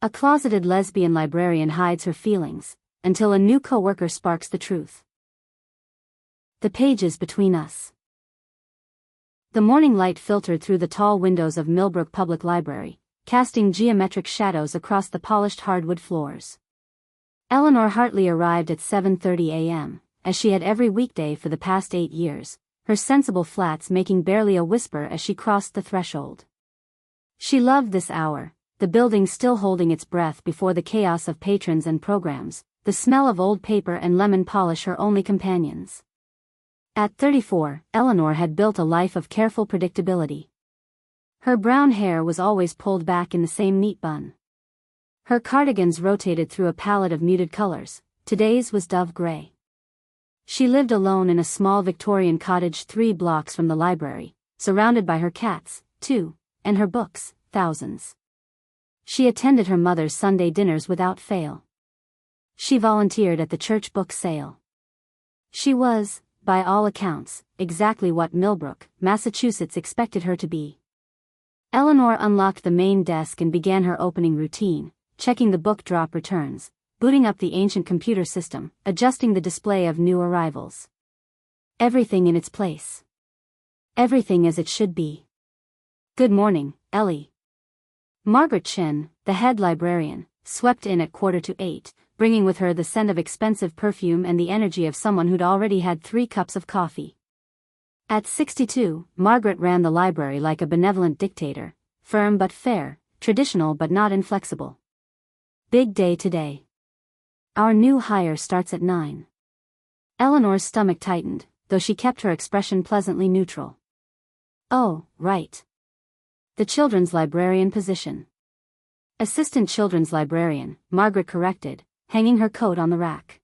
A closeted lesbian librarian hides her feelings, until a new coworker sparks the truth. The pages between us. The morning light filtered through the tall windows of Millbrook Public Library, casting geometric shadows across the polished hardwood floors. Eleanor Hartley arrived at 7:30 a.m., as she had every weekday for the past 8 years, her sensible flats making barely a whisper as she crossed the threshold. She loved this hour, the building still holding its breath before the chaos of patrons and programs, the smell of old paper and lemon polish her only companions. At 34, Eleanor had built a life of careful predictability. Her brown hair was always pulled back in the same neat bun. Her cardigans rotated through a palette of muted colors. Today's was dove gray. She lived alone in a small Victorian cottage 3 blocks from the library, surrounded by her cats, 2, and her books, thousands. She attended her mother's Sunday dinners without fail. She volunteered at the church book sale. She was, by all accounts, exactly what Millbrook, Massachusetts expected her to be. Eleanor unlocked the main desk and began her opening routine, checking the book drop returns, booting up the ancient computer system, adjusting the display of new arrivals. Everything in its place. Everything as it should be. "Good morning, Ellie." Margaret Chin, the head librarian, swept in at 7:45, bringing with her the scent of expensive perfume and the energy of someone who'd already had 3 cups of coffee. At 62, Margaret ran the library like a benevolent dictator, firm but fair, traditional but not inflexible. "Big day today. Our new hire starts at 9. Eleanor's stomach tightened, though she kept her expression pleasantly neutral. "Oh, right. The children's librarian position." "Assistant children's librarian," Margaret corrected, hanging her coat on the rack.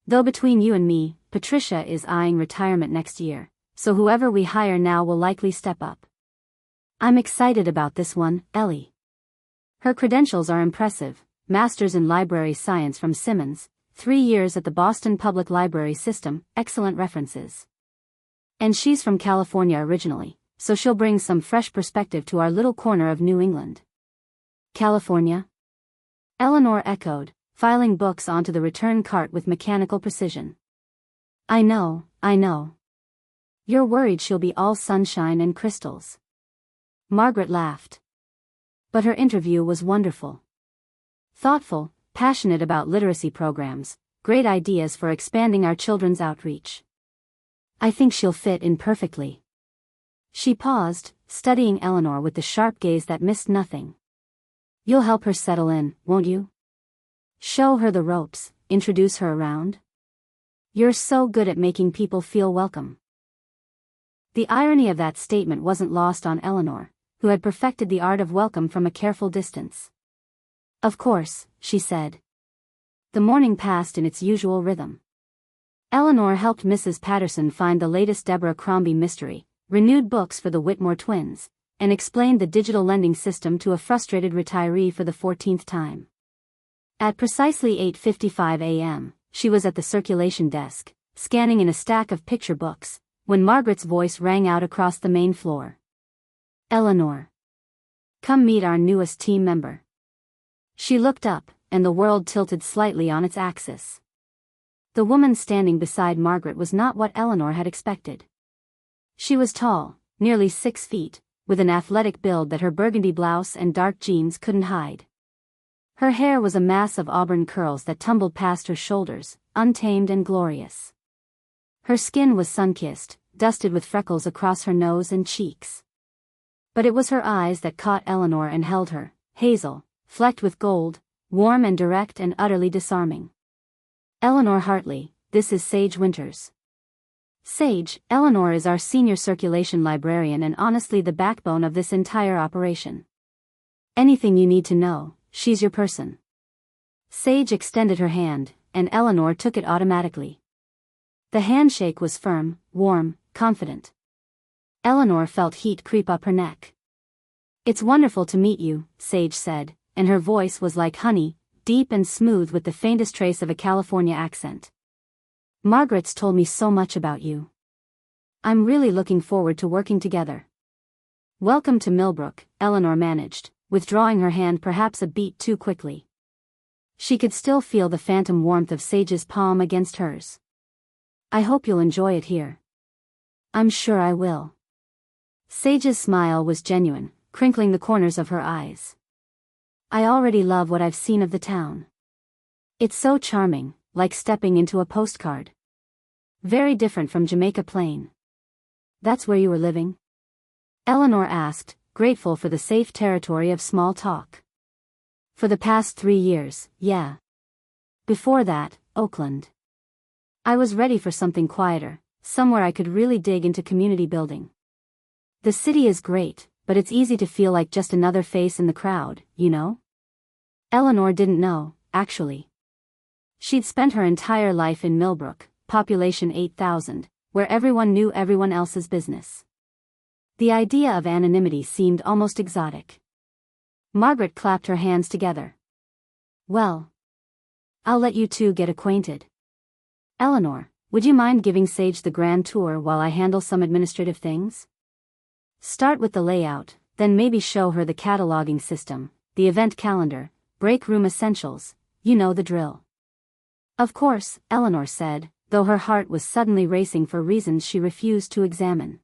"Though between you and me, Patricia is eyeing retirement next year, so whoever we hire now will likely step up. I'm excited about this one, Ellie." Her credentials are impressive: Master's in Library Science from Simmons, 3 years at the Boston Public Library System, excellent references. And she's from California originally, so she'll bring some fresh perspective to our little corner of New England. "California?" Eleanor echoed, filing books onto the return cart with mechanical precision. I know. You're worried she'll be all sunshine and crystals." Margaret laughed. But her interview was wonderful. Thoughtful, passionate about literacy programs, great ideas for expanding our children's outreach. "I think she'll fit in perfectly." She paused, studying Eleanor with the sharp gaze that missed nothing. "You'll help her settle in, won't you? Show her the ropes, introduce her around? You're so good at making people feel welcome." The irony of that statement wasn't lost on Eleanor, who had perfected the art of welcome from a careful distance. "Of course," she said. The morning passed in its usual rhythm. Eleanor helped Mrs. Patterson find the latest Deborah Crombie mystery, renewed books for the Whitmore twins, and explained the digital lending system to a frustrated retiree for the 14th time. At precisely 8:55 a.m., she was at the circulation desk, scanning in a stack of picture books, when Margaret's voice rang out across the main floor. "Eleanor. Come meet our newest team member." She looked up, and the world tilted slightly on its axis. The woman standing beside Margaret was not what Eleanor had expected. She was tall, nearly 6 feet, with an athletic build that her burgundy blouse and dark jeans couldn't hide. Her hair was a mass of auburn curls that tumbled past her shoulders, untamed and glorious. Her skin was sun-kissed, dusted with freckles across her nose and cheeks. But it was her eyes that caught Eleanor and held her, hazel, flecked with gold, warm and direct and utterly disarming. "Eleanor Hartley, this is Sage Winters." Sage, Eleanor is our senior circulation librarian and honestly the backbone of this entire operation. Anything you need to know, she's your person. Sage extended her hand, and Eleanor took it automatically. The handshake was firm, warm, confident. Eleanor felt heat creep up her neck. "It's wonderful to meet you," Sage said, and her voice was like honey, deep and smooth with the faintest trace of a California accent. "Margaret's told me so much about you. I'm really looking forward to working together." "Welcome to Millbrook," Eleanor managed, withdrawing her hand perhaps a beat too quickly. She could still feel the phantom warmth of Sage's palm against hers. "I hope you'll enjoy it here." "I'm sure I will." Sage's smile was genuine, crinkling the corners of her eyes. "I already love what I've seen of the town. It's so charming, like stepping into a postcard. Very different from Jamaica Plain." "That's where you were living?" Eleanor asked, grateful for the safe territory of small talk. "For the past 3 years, yeah. Before that, Oakland. I was ready for something quieter, somewhere I could really dig into community building. The city is great, but it's easy to feel like just another face in the crowd, you know?" Eleanor didn't know, actually. She'd spent her entire life in Millbrook, population 8,000, where everyone knew everyone else's business. The idea of anonymity seemed almost exotic. Margaret clapped her hands together. "Well, I'll let you two get acquainted. Eleanor, would you mind giving Sage the grand tour while I handle some administrative things? Start with the layout, then maybe show her the cataloging system, the event calendar, break room essentials, you know the drill." "Of course," Eleanor said, though her heart was suddenly racing for reasons she refused to examine.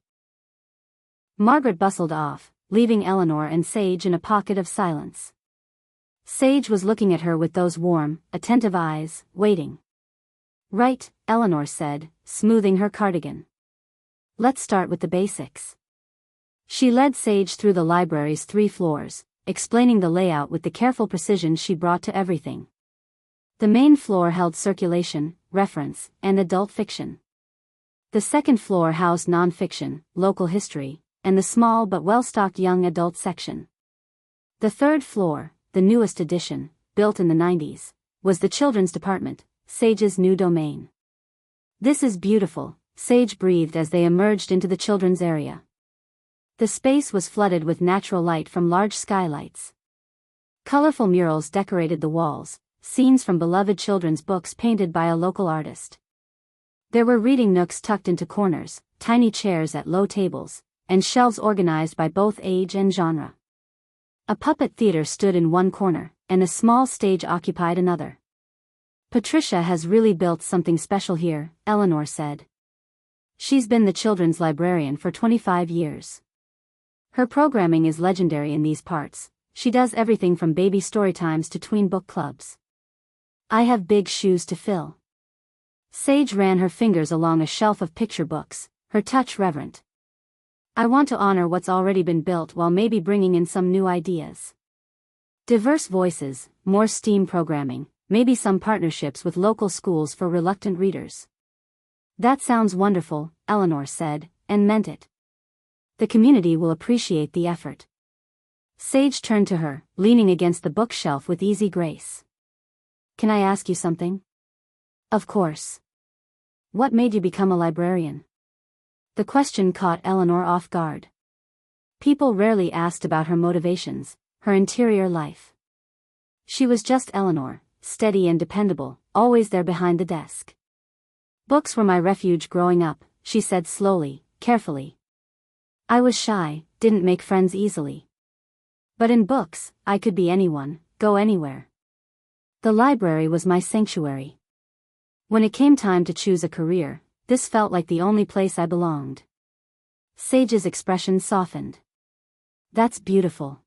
Margaret bustled off, leaving Eleanor and Sage in a pocket of silence. Sage was looking at her with those warm, attentive eyes, waiting. "Right," Eleanor said, smoothing her cardigan. "Let's start with the basics." She led Sage through the library's 3 floors, explaining the layout with the careful precision she brought to everything. The main floor held circulation, reference, and adult fiction. The second floor housed nonfiction, local history, and the small but well-stocked young adult section. The third floor, the newest addition, built in the 90s, was the children's department, Sage's new domain. "This is beautiful," Sage breathed as they emerged into the children's area. The space was flooded with natural light from large skylights. Colorful murals decorated the walls, scenes from beloved children's books painted by a local artist. There were reading nooks tucked into corners, tiny chairs at low tables, and shelves organized by both age and genre. A puppet theater stood in one corner, and a small stage occupied another. "Patricia has really built something special here," Eleanor said. "She's been the children's librarian for 25 years. Her programming is legendary in these parts. She does everything from baby storytimes to tween book clubs. I have big shoes to fill." Sage ran her fingers along a shelf of picture books, her touch reverent. "I want to honor what's already been built while maybe bringing in some new ideas. Diverse voices, more STEAM programming, maybe some partnerships with local schools for reluctant readers." "That sounds wonderful," Eleanor said, and meant it. "The community will appreciate the effort." Sage turned to her, leaning against the bookshelf with easy grace. "Can I ask you something?" "Of course." "What made you become a librarian?" The question caught Eleanor off guard. People rarely asked about her motivations, her interior life. She was just Eleanor, steady and dependable, always there behind the desk. "Books were my refuge growing up," she said slowly, carefully. "I was shy, didn't make friends easily. But in books, I could be anyone, go anywhere. The library was my sanctuary. When it came time to choose a career, this felt like the only place I belonged." Sage's expression softened. "That's beautiful.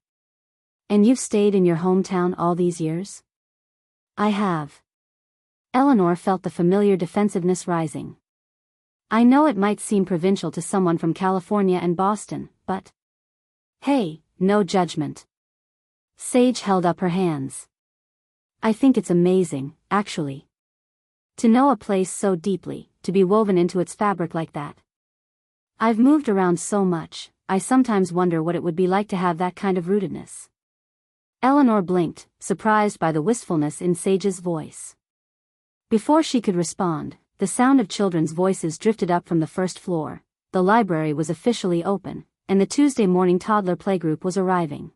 And you've stayed in your hometown all these years?" "I have." Eleanor felt the familiar defensiveness rising. "I know it might seem provincial to someone from California and Boston, but..." "Hey, no judgment." Sage held up her hands. "I think it's amazing, actually. To know a place so deeply, to be woven into its fabric like that. I've moved around so much, I sometimes wonder what it would be like to have that kind of rootedness." Eleanor blinked, surprised by the wistfulness in Sage's voice. Before she could respond, the sound of children's voices drifted up from the first floor. The library was officially open, and the Tuesday morning toddler playgroup was arriving.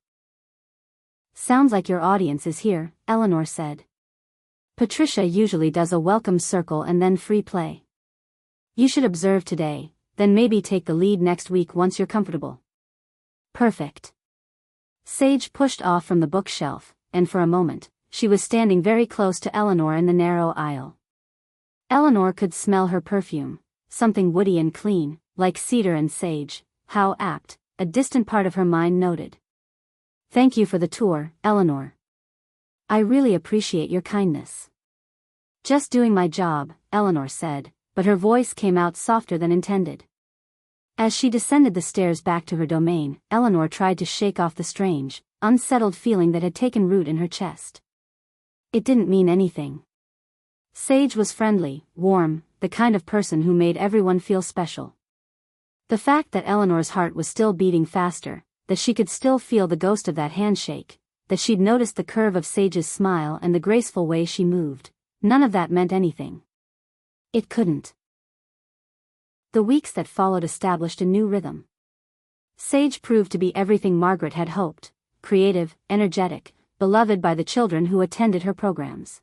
"Sounds like your audience is here," Eleanor said. "Patricia usually does a welcome circle and then free play. You should observe today, then maybe take the lead next week once you're comfortable." "Perfect." Sage pushed off from the bookshelf, and for a moment, she was standing very close to Eleanor in the narrow aisle. Eleanor could smell her perfume, something woody and clean, like cedar and sage. How apt, a distant part of her mind noted. Thank you for the tour, Eleanor. I really appreciate your kindness. Just doing my job, Eleanor said, but her voice came out softer than intended. As she descended the stairs back to her domain, Eleanor tried to shake off the strange, unsettled feeling that had taken root in her chest. It didn't mean anything. Sage was friendly, warm, the kind of person who made everyone feel special. The fact that Eleanor's heart was still beating faster, that she could still feel the ghost of that handshake, that she'd noticed the curve of Sage's smile and the graceful way she moved, none of that meant anything. It couldn't. The weeks that followed established a new rhythm. Sage proved to be everything Margaret had hoped, creative, energetic, beloved by the children who attended her programs.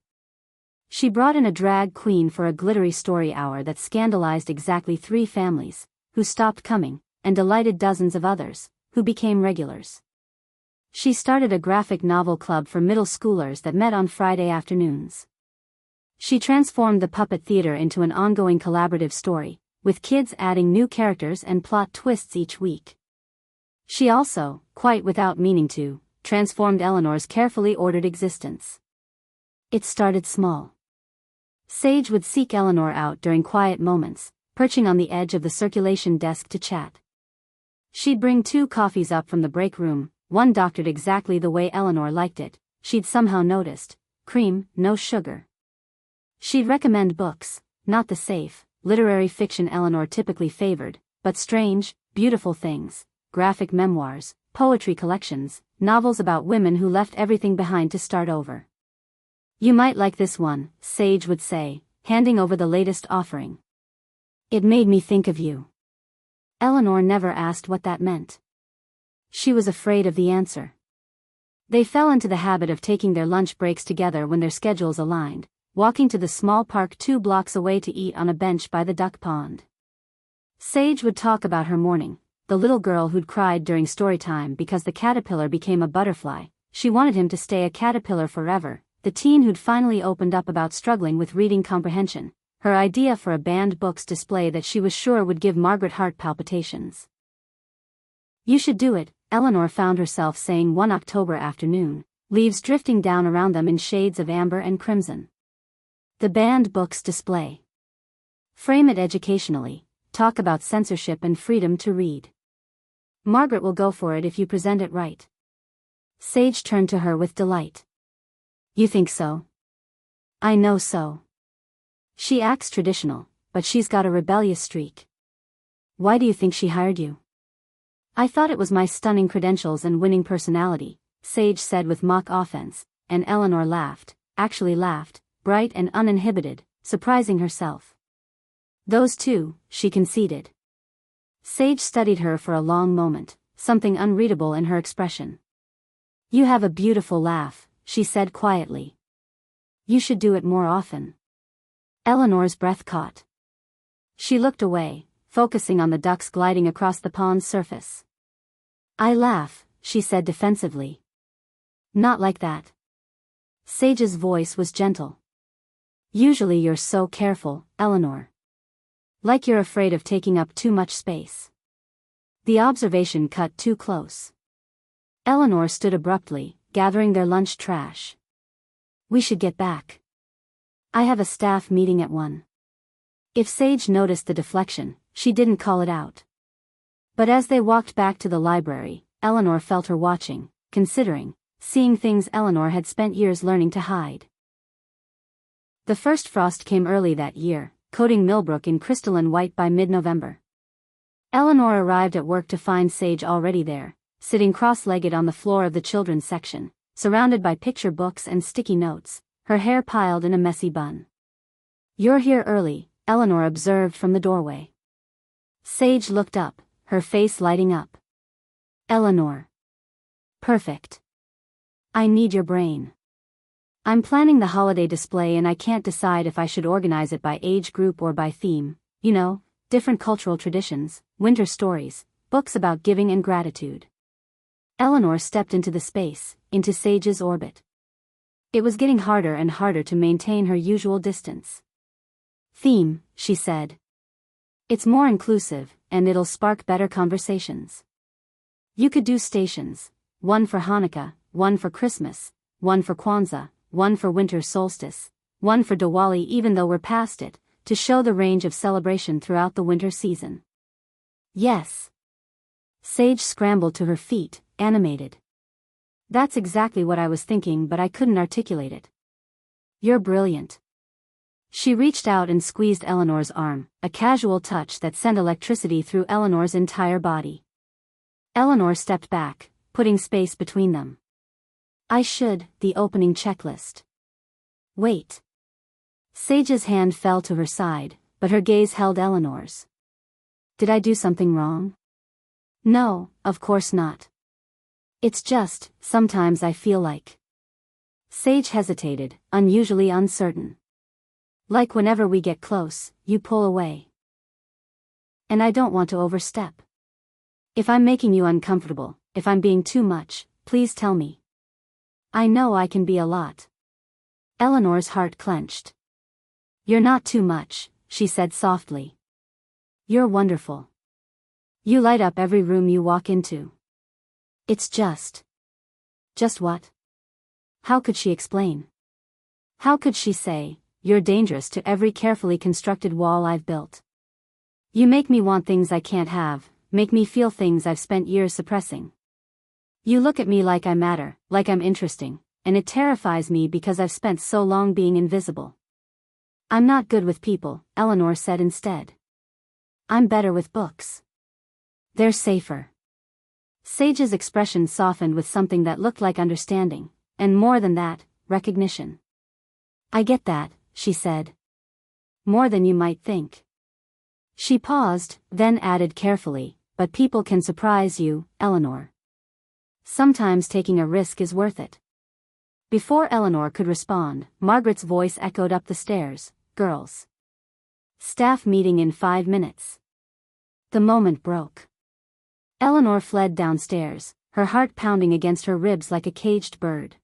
She brought in a drag queen for a glittery story hour that scandalized exactly 3 families, who stopped coming, and delighted dozens of others, who became regulars. She started a graphic novel club for middle schoolers that met on Friday afternoons. She transformed the puppet theater into an ongoing collaborative story, with kids adding new characters and plot twists each week. She also, quite without meaning to, transformed Eleanor's carefully ordered existence. It started small. Sage would seek Eleanor out during quiet moments, perching on the edge of the circulation desk to chat. She'd bring 2 coffees up from the break room, one doctored exactly the way Eleanor liked it, she'd somehow noticed, cream, no sugar. She'd recommend books, not the safe, literary fiction Eleanor typically favored, but strange, beautiful things, graphic memoirs, poetry collections, novels about women who left everything behind to start over. You might like this one, Sage would say, handing over the latest offering. It made me think of you. Eleanor never asked what that meant. She was afraid of the answer. They fell into the habit of taking their lunch breaks together when their schedules aligned, walking to the small park 2 blocks away to eat on a bench by the duck pond. Sage would talk about her morning, the little girl who'd cried during story time because the caterpillar became a butterfly. She wanted him to stay a caterpillar forever. The teen who'd finally opened up about struggling with reading comprehension, her idea for a banned books display that she was sure would give Margaret heart palpitations. You should do it, Eleanor found herself saying one October afternoon, leaves drifting down around them in shades of amber and crimson. The banned books display. Frame it educationally, talk about censorship and freedom to read. Margaret will go for it if you present it right. Sage turned to her with delight. You think so? I know so. She acts traditional, but she's got a rebellious streak. Why do you think she hired you? I thought it was my stunning credentials and winning personality, Sage said with mock offense, and Eleanor laughed, actually laughed, bright and uninhibited, surprising herself. Those 2, she conceded. Sage studied her for a long moment, something unreadable in her expression. You have a beautiful laugh, she said quietly. You should do it more often. Eleanor's breath caught. She looked away, focusing on the ducks gliding across the pond's surface. I laugh, she said defensively. Not like that. Sage's voice was gentle. Usually you're so careful, Eleanor. Like you're afraid of taking up too much space. The observation cut too close. Eleanor stood abruptly, gathering their lunch trash. We should get back. I have a staff meeting at 1. If Sage noticed the deflection, she didn't call it out. But as they walked back to the library, Eleanor felt her watching, considering, seeing things Eleanor had spent years learning to hide. The first frost came early that year, coating Millbrook in crystalline white by mid-November. Eleanor arrived at work to find Sage already there, sitting cross-legged on the floor of the children's section, surrounded by picture books and sticky notes, her hair piled in a messy bun. You're here early, Eleanor observed from the doorway. Sage looked up, her face lighting up. Eleanor. Perfect. I need your brain. I'm planning the holiday display and I can't decide if I should organize it by age group or by theme, you know, different cultural traditions, winter stories, books about giving and gratitude. Eleanor stepped into the space, into Sage's orbit. It was getting harder and harder to maintain her usual distance. Theme, she said. It's more inclusive, and it'll spark better conversations. You could do stations, one for Hanukkah, one for Christmas, one for Kwanzaa, one for winter solstice, one for Diwali even though we're past it, to show the range of celebration throughout the winter season. Yes. Sage scrambled to her feet, animated. That's exactly what I was thinking, but I couldn't articulate it. You're brilliant. She reached out and squeezed Eleanor's arm, a casual touch that sent electricity through Eleanor's entire body. Eleanor stepped back, putting space between them. The opening checklist. Wait. Sage's hand fell to her side, but her gaze held Eleanor's. Did I do something wrong? No, of course not. It's just, sometimes I feel like. Sage hesitated, unusually uncertain. Like whenever we get close, you pull away. And I don't want to overstep. If I'm making you uncomfortable, if I'm being too much, please tell me. I know I can be a lot. Eleanor's heart clenched. You're not too much, she said softly. You're wonderful. You light up every room you walk into. It's just. Just what? How could she explain? How could she say, you're dangerous to every carefully constructed wall I've built? You make me want things I can't have, make me feel things I've spent years suppressing. You look at me like I matter, like I'm interesting, and it terrifies me because I've spent so long being invisible. I'm not good with people, Eleanor said instead. I'm better with books. They're safer. Sage's expression softened with something that looked like understanding, and more than that, recognition. I get that, she said. More than you might think. She paused, then added carefully, but people can surprise you, Eleanor. Sometimes taking a risk is worth it. Before Eleanor could respond, Margaret's voice echoed up the stairs, girls. Staff meeting in 5 minutes. The moment broke. Eleanor fled downstairs, her heart pounding against her ribs like a caged bird.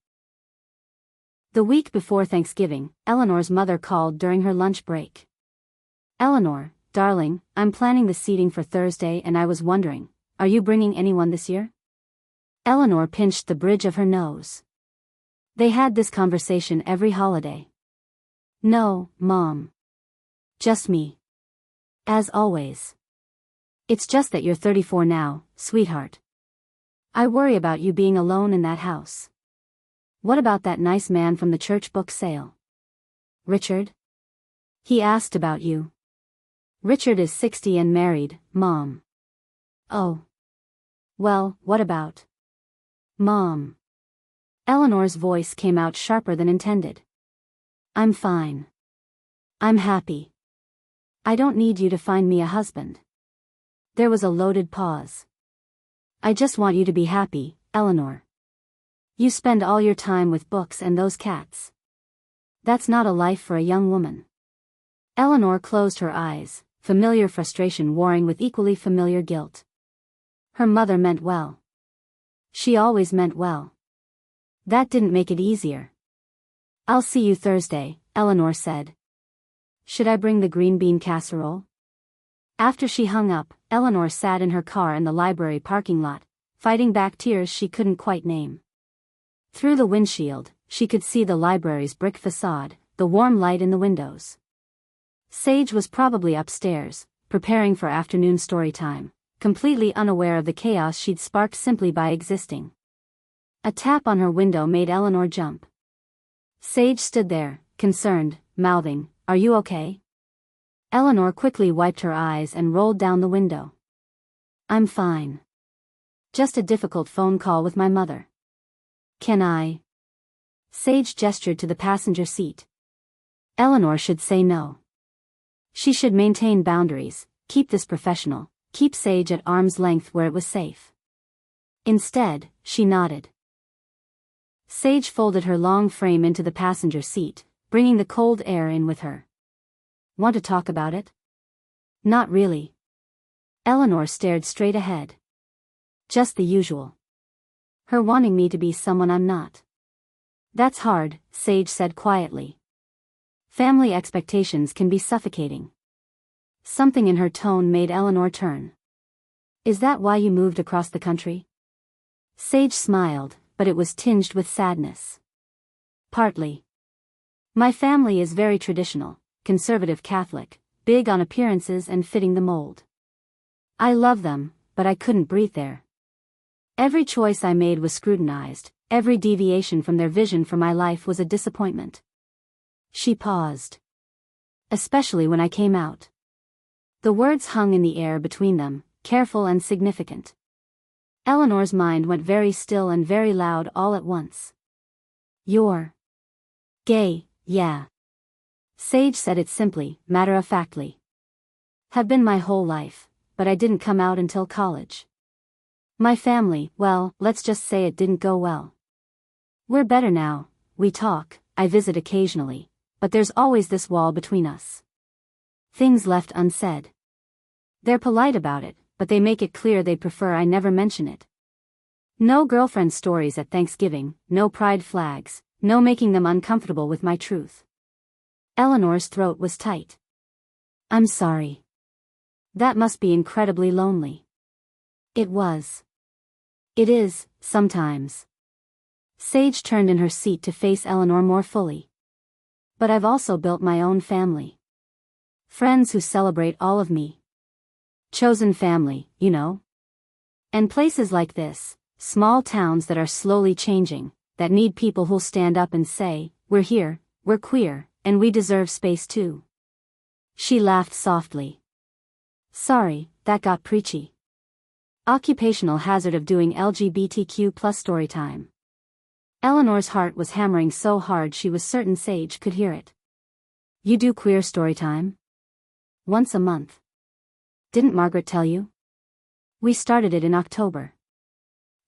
The week before Thanksgiving, Eleanor's mother called during her lunch break. Eleanor, darling, I'm planning the seating for Thursday and I was wondering, are you bringing anyone this year? Eleanor pinched the bridge of her nose. They had this conversation every holiday. No, Mom. Just me. As always. It's just that you're 34 now, sweetheart. I worry about you being alone in that house. What about that nice man from the church book sale? Richard? He asked about you. Richard is 60 and married, Mom. Oh. Well, what about? Mom. Eleanor's voice came out sharper than intended. I'm fine. I'm happy. I don't need you to find me a husband. There was a loaded pause. I just want you to be happy, Eleanor. You spend all your time with books and those cats. That's not a life for a young woman. Eleanor closed her eyes, familiar frustration warring with equally familiar guilt. Her mother meant well. She always meant well. That didn't make it easier. I'll see you Thursday, Eleanor said. Should I bring the green bean casserole? After she hung up, Eleanor sat in her car in the library parking lot, fighting back tears she couldn't quite name. Through the windshield, she could see the library's brick facade, the warm light in the windows. Sage was probably upstairs, preparing for afternoon story time, completely unaware of the chaos she'd sparked simply by existing. A tap on her window made Eleanor jump. Sage stood there, concerned, mouthing, "Are you okay?" Eleanor quickly wiped her eyes and rolled down the window. "I'm fine. Just a difficult phone call with my mother. Can I?" Sage gestured to the passenger seat. Eleanor should say no. She should maintain boundaries, keep this professional, keep Sage at arm's length where it was safe. Instead, she nodded. Sage folded her long frame into the passenger seat, bringing the cold air in with her. Want to talk about it? Not really. Eleanor stared straight ahead. Just the usual. Her wanting me to be someone I'm not. That's hard, Sage said quietly. Family expectations can be suffocating. Something in her tone made Eleanor turn. Is that why you moved across the country? Sage smiled, but it was tinged with sadness. Partly. My family is very traditional, conservative Catholic, big on appearances and fitting the mold. I love them, but I couldn't breathe there. Every choice I made was scrutinized, every deviation from their vision for my life was a disappointment. She paused. Especially when I came out. The words hung in the air between them, careful and significant. Eleanor's mind went very still and very loud all at once. You're gay, yeah. Sage said it simply, matter-of-factly. Have been my whole life, but I didn't come out until college. My family, well, let's just say it didn't go well. We're better now, we talk, I visit occasionally, but there's always this wall between us. Things left unsaid. They're polite about it, but they make it clear they prefer I never mention it. No girlfriend stories at Thanksgiving, no pride flags, no making them uncomfortable with my truth. Eleanor's throat was tight. I'm sorry. That must be incredibly lonely. It was. It is, sometimes. Sage turned in her seat to face Eleanor more fully. But I've also built my own family. Friends who celebrate all of me. Chosen family, you know. And places like this, small towns that are slowly changing, that need people who'll stand up and say, we're here, we're queer, and we deserve space too. She laughed softly. Sorry, that got preachy. Occupational hazard of doing LGBTQ plus story time. Eleanor's heart was hammering so hard she was certain Sage could hear it. You do queer story time? Once a month. Didn't Margaret tell you? We started it in October.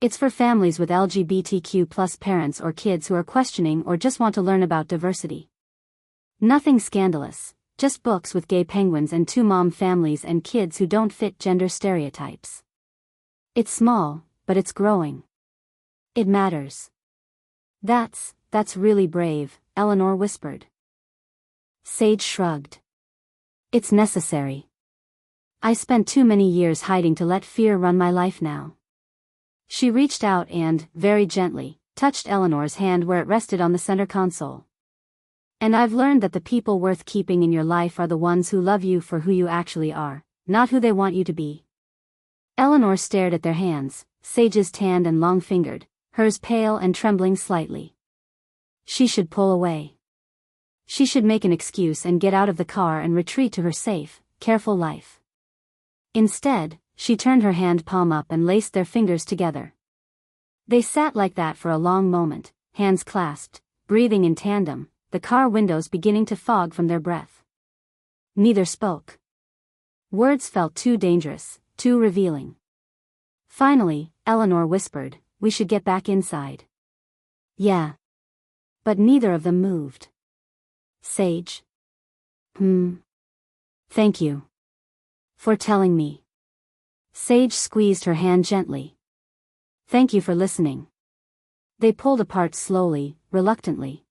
It's for families with LGBTQ plus parents or kids who are questioning or just want to learn about diversity. Nothing scandalous, just books with gay penguins and two-mom families and kids who don't fit gender stereotypes. It's small, but it's growing. It matters. That's really brave, Eleanor whispered. Sage shrugged. It's necessary. I spent too many years hiding to let fear run my life now. She reached out and, very gently, touched Eleanor's hand where it rested on the center console. And I've learned that the people worth keeping in your life are the ones who love you for who you actually are, not who they want you to be. Eleanor stared at their hands, Sage's tanned and long-fingered, hers pale and trembling slightly. She should pull away. She should make an excuse and get out of the car and retreat to her safe, careful life. Instead, she turned her hand palm up and laced their fingers together. They sat like that for a long moment, hands clasped, breathing in tandem, the car windows beginning to fog from their breath. Neither spoke. Words felt too dangerous, too revealing. Finally, Eleanor whispered, we should get back inside. Yeah. But neither of them moved. Sage. Thank you. For telling me. Sage squeezed her hand gently. Thank you for listening. They pulled apart slowly, reluctantly.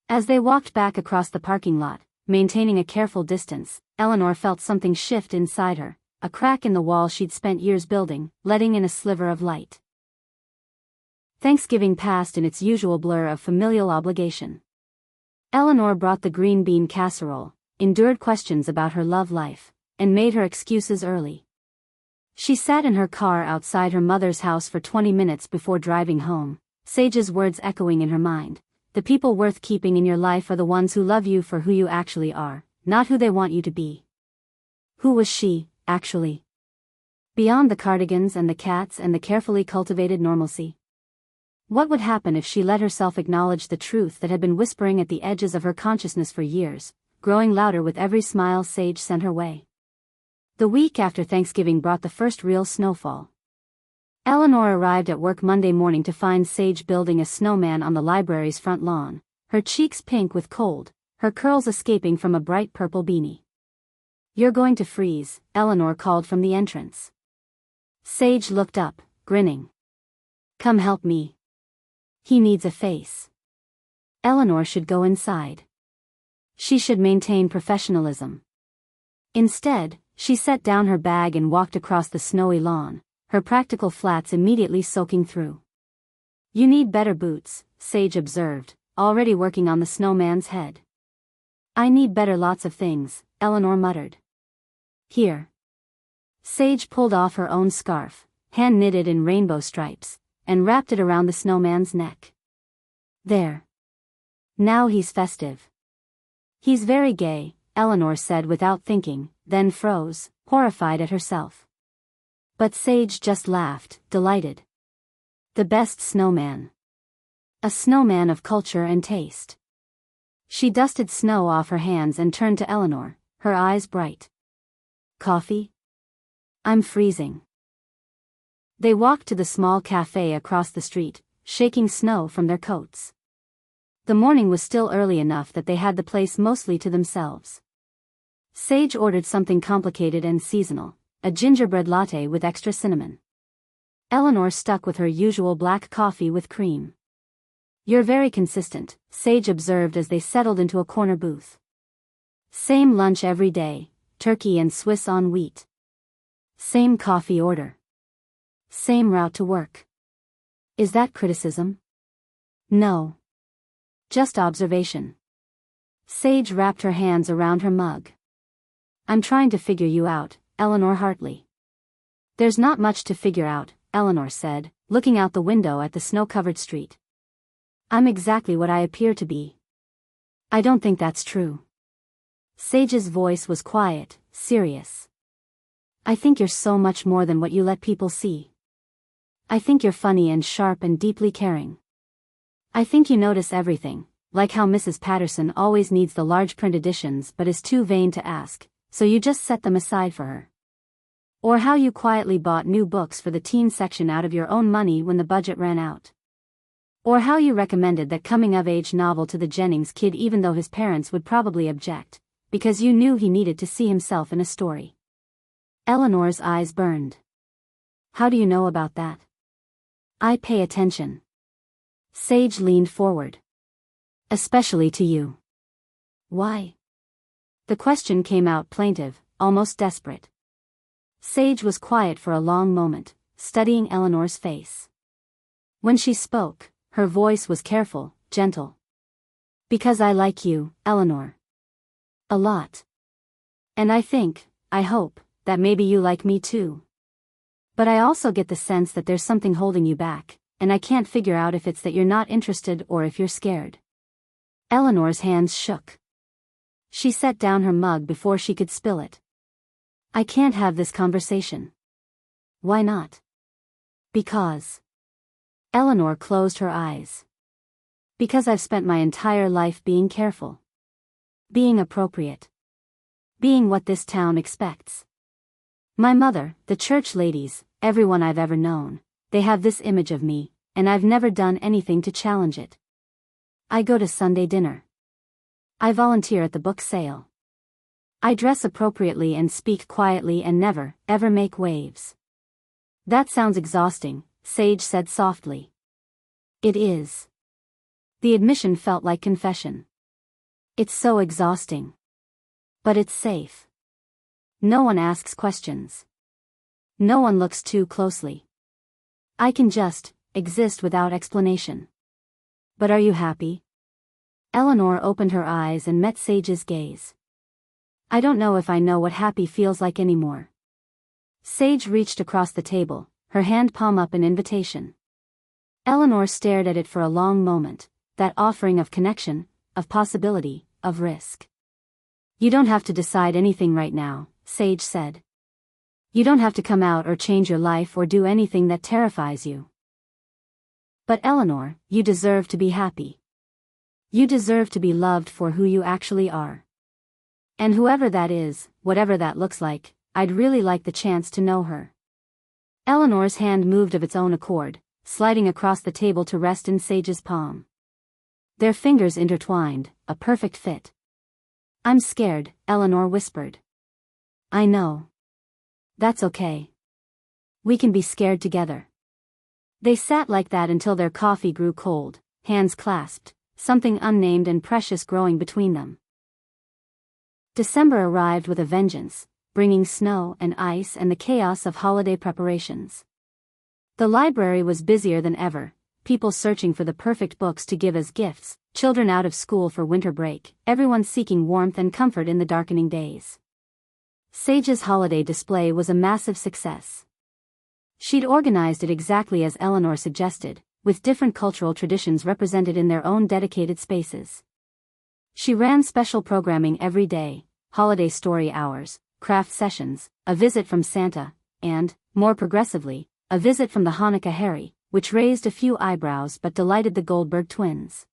As they walked back across the parking lot, maintaining a careful distance, Eleanor felt something shift inside her, a crack in the wall she'd spent years building, letting in a sliver of light. Thanksgiving passed in its usual blur of familial obligation. Eleanor brought the green bean casserole, endured questions about her love life, and made her excuses early. She sat in her car outside her mother's house for 20 minutes before driving home, Sage's words echoing in her mind. The people worth keeping in your life are the ones who love you for who you actually are, not who they want you to be. Who was she, actually? Beyond the cardigans and the cats and the carefully cultivated normalcy. What would happen if she let herself acknowledge the truth that had been whispering at the edges of her consciousness for years, growing louder with every smile Sage sent her way? The week after Thanksgiving brought the first real snowfall. Eleanor arrived at work Monday morning to find Sage building a snowman on the library's front lawn, her cheeks pink with cold, her curls escaping from a bright purple beanie. You're going to freeze, Eleanor called from the entrance. Sage looked up, grinning. Come help me. He needs a face. Eleanor should go inside. She should maintain professionalism. Instead, she set down her bag and walked across the snowy lawn, her practical flats immediately soaking through. You need better boots, Sage observed, already working on the snowman's head. I need better lots of things, Eleanor muttered. Here. Sage pulled off her own scarf, hand-knitted in rainbow stripes, and wrapped it around the snowman's neck. There. Now he's festive. He's very gay, Eleanor said without thinking, then froze, horrified at herself. But Sage just laughed, delighted. The best snowman. A snowman of culture and taste. She dusted snow off her hands and turned to Eleanor, her eyes bright. Coffee? I'm freezing. They walked to the small cafe across the street, shaking snow from their coats. The morning was still early enough that they had the place mostly to themselves. Sage ordered something complicated and seasonal, a gingerbread latte with extra cinnamon. Eleanor stuck with her usual black coffee with cream. You're very consistent, Sage observed as they settled into a corner booth. Same lunch every day, turkey and Swiss on wheat. Same coffee order. Same route to work. Is that criticism? No. Just observation. Sage wrapped her hands around her mug. I'm trying to figure you out, Eleanor Hartley. There's not much to figure out, Eleanor said, looking out the window at the snow-covered street. I'm exactly what I appear to be. I don't think that's true. Sage's voice was quiet, serious. I think you're so much more than what you let people see. I think you're funny and sharp and deeply caring. I think you notice everything, like how Mrs. Patterson always needs the large print editions but is too vain to ask, so you just set them aside for her. Or how you quietly bought new books for the teen section out of your own money when the budget ran out. Or how you recommended that coming-of-age novel to the Jennings kid even though his parents would probably object, because you knew he needed to see himself in a story. Eleanor's eyes burned. How do you know about that? I pay attention. Sage leaned forward. Especially to you. Why? The question came out plaintive, almost desperate. Sage was quiet for a long moment, studying Eleanor's face. When she spoke, her voice was careful, gentle. Because I like you, Eleanor. A lot. And I hope, that maybe you like me too. But I also get the sense that there's something holding you back, and I can't figure out if it's that you're not interested or if you're scared. Eleanor's hands shook. She set down her mug before she could spill it. I can't have this conversation. Why not? Because. Eleanor closed her eyes. Because I've spent my entire life being careful. Being appropriate. Being what this town expects. My mother, the church ladies, everyone I've ever known, they have this image of me, and I've never done anything to challenge it. I go to Sunday dinner. I volunteer at the book sale. I dress appropriately and speak quietly and never, ever make waves. That sounds exhausting, Sage said softly. It is. The admission felt like confession. It's so exhausting. But it's safe. No one asks questions. No one looks too closely. I can just exist without explanation. But are you happy? Eleanor opened her eyes and met Sage's gaze. I don't know if I know what happy feels like anymore. Sage reached across the table, her hand palm up in invitation. Eleanor stared at it for a long moment, that offering of connection, of possibility, of risk. You don't have to decide anything right now, Sage said. You don't have to come out or change your life or do anything that terrifies you. But Eleanor, you deserve to be happy. You deserve to be loved for who you actually are. And whoever that is, whatever that looks like, I'd really like the chance to know her. Eleanor's hand moved of its own accord, sliding across the table to rest in Sage's palm. Their fingers intertwined, a perfect fit. I'm scared, Eleanor whispered. I know. That's okay. We can be scared together. They sat like that until their coffee grew cold, hands clasped, something unnamed and precious growing between them. December arrived with a vengeance, bringing snow and ice and the chaos of holiday preparations. The library was busier than ever, people searching for the perfect books to give as gifts, children out of school for winter break, everyone seeking warmth and comfort in the darkening days. Sage's holiday display was a massive success. She'd organized it exactly as Eleanor suggested, with different cultural traditions represented in their own dedicated spaces. She ran special programming every day, holiday story hours, craft sessions, a visit from Santa, and, more progressively, a visit from the Hanukkah Harry, which raised a few eyebrows but delighted the Goldberg twins.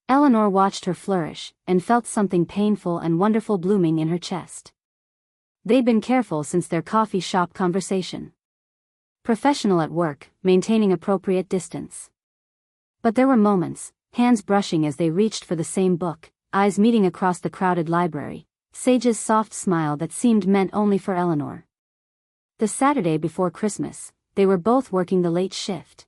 Eleanor watched her flourish, and felt something painful and wonderful blooming in her chest. They'd been careful since their coffee shop conversation. Professional at work, maintaining appropriate distance. But there were moments, hands brushing as they reached for the same book, eyes meeting across the crowded library, Sage's soft smile that seemed meant only for Eleanor. The Saturday before Christmas, they were both working the late shift.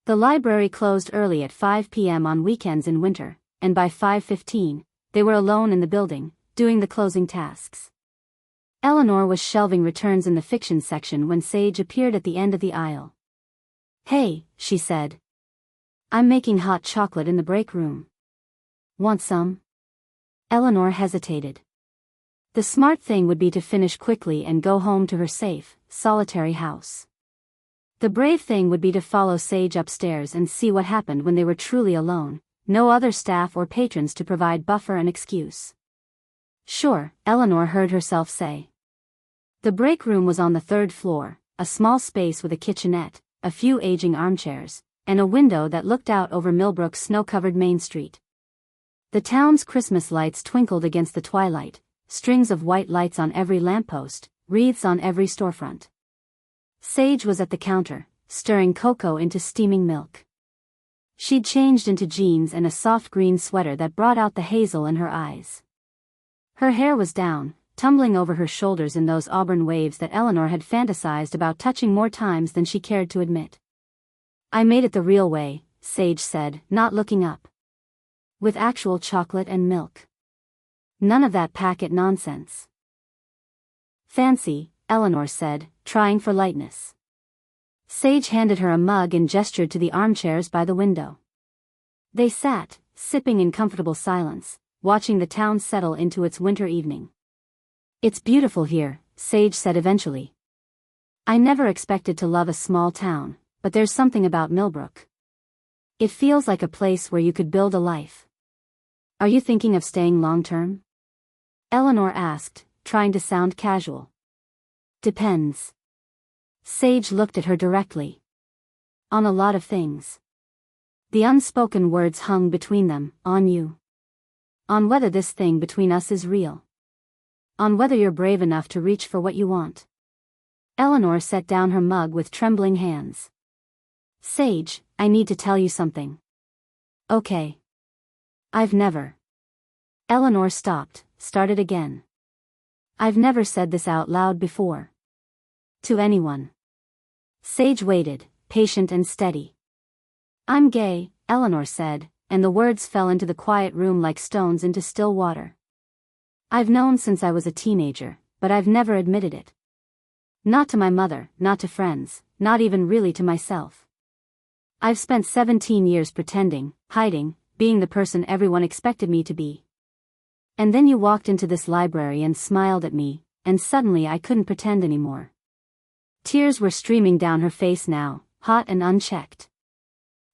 The library closed early at 5 p.m. on weekends in winter, and by 5:15, they were alone in the building, doing the closing tasks. Eleanor was shelving returns in the fiction section when Sage appeared at the end of the aisle. "Hey," she said. "I'm making hot chocolate in the break room. Want some?" Eleanor hesitated. The smart thing would be to finish quickly and go home to her safe, solitary house. The brave thing would be to follow Sage upstairs and see what happened when they were truly alone, no other staff or patrons to provide buffer and excuse. "Sure," Eleanor heard herself say. The break room was on the third floor, a small space with a kitchenette, a few aging armchairs, and a window that looked out over Millbrook's snow-covered Main Street. The town's Christmas lights twinkled against the twilight, strings of white lights on every lamppost, wreaths on every storefront. Sage was at the counter, stirring cocoa into steaming milk. She'd changed into jeans and a soft green sweater that brought out the hazel in her eyes. Her hair was down, tumbling over her shoulders in those auburn waves that Eleanor had fantasized about touching more times than she cared to admit. "I made it the real way," Sage said, not looking up. "With actual chocolate and milk. None of that packet nonsense." "Fancy," Eleanor said, trying for lightness. Sage handed her a mug and gestured to the armchairs by the window. They sat, sipping in comfortable silence, watching the town settle into its winter evening. "It's beautiful here," Sage said eventually. "I never expected to love a small town, but there's something about Millbrook. It feels like a place where you could build a life." "Are you thinking of staying long-term?" Eleanor asked, trying to sound casual. "Depends." Sage looked at her directly. "On a lot of things." The unspoken words hung between them, "On you. On whether this thing between us is real. On whether you're brave enough to reach for what you want." Eleanor set down her mug with trembling hands. "Sage, I need to tell you something." "Okay." "I've never." Eleanor stopped, started again. "I've never said this out loud before. To anyone." Sage waited, patient and steady. "I'm gay," Eleanor said, and the words fell into the quiet room like stones into still water. "I've known since I was a teenager, but I've never admitted it. Not to my mother, not to friends, not even really to myself. I've spent 17 years pretending, hiding, being the person everyone expected me to be. And then you walked into this library and smiled at me, and suddenly I couldn't pretend anymore." Tears were streaming down her face now, hot and unchecked.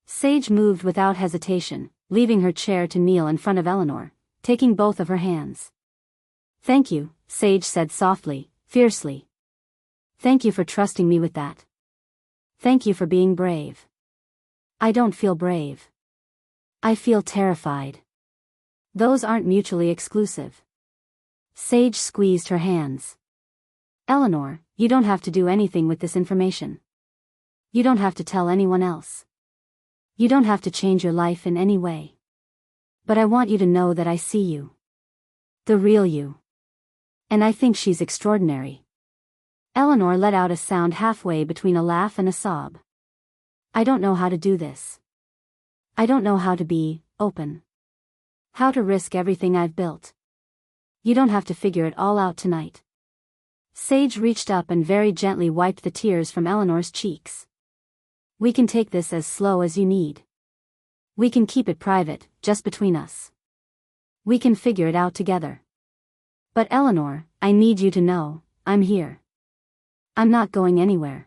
Sage moved without hesitation, leaving her chair to kneel in front of Eleanor, taking both of her hands. "Thank you," Sage said softly, fiercely. "Thank you for trusting me with that. Thank you for being brave." "I don't feel brave. I feel terrified." "Those aren't mutually exclusive." Sage squeezed her hands. "Eleanor, you don't have to do anything with this information. You don't have to tell anyone else. You don't have to change your life in any way. But I want you to know that I see you. The real you. And I think she's extraordinary." Eleanor let out a sound halfway between a laugh and a sob. I don't know how to do this. I don't know how to be open. How to risk everything I've built. You don't have to figure it all out tonight. Sage reached up and very gently wiped the tears from Eleanor's cheeks. We can take this as slow as you need. We can keep it private, just between us. We can figure it out together. But Eleanor, I need you to know, I'm here. I'm not going anywhere.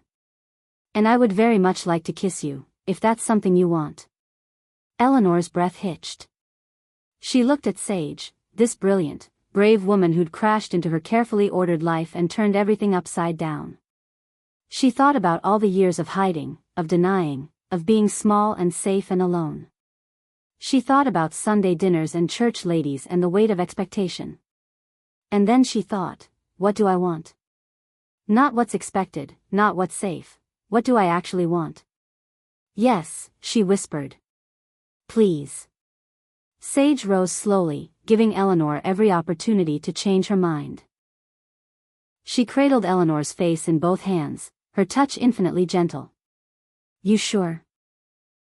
And I would very much like to kiss you, if that's something you want. Eleanor's breath hitched. She looked at Sage, this brilliant, brave woman who'd crashed into her carefully ordered life and turned everything upside down. She thought about all the years of hiding, of denying, of being small and safe and alone. She thought about Sunday dinners and church ladies and the weight of expectation. And then she thought, what do I want? Not what's expected, not what's safe. What do I actually want? Yes, she whispered. Please. Sage rose slowly, giving Eleanor every opportunity to change her mind. She cradled Eleanor's face in both hands, her touch infinitely gentle. You sure?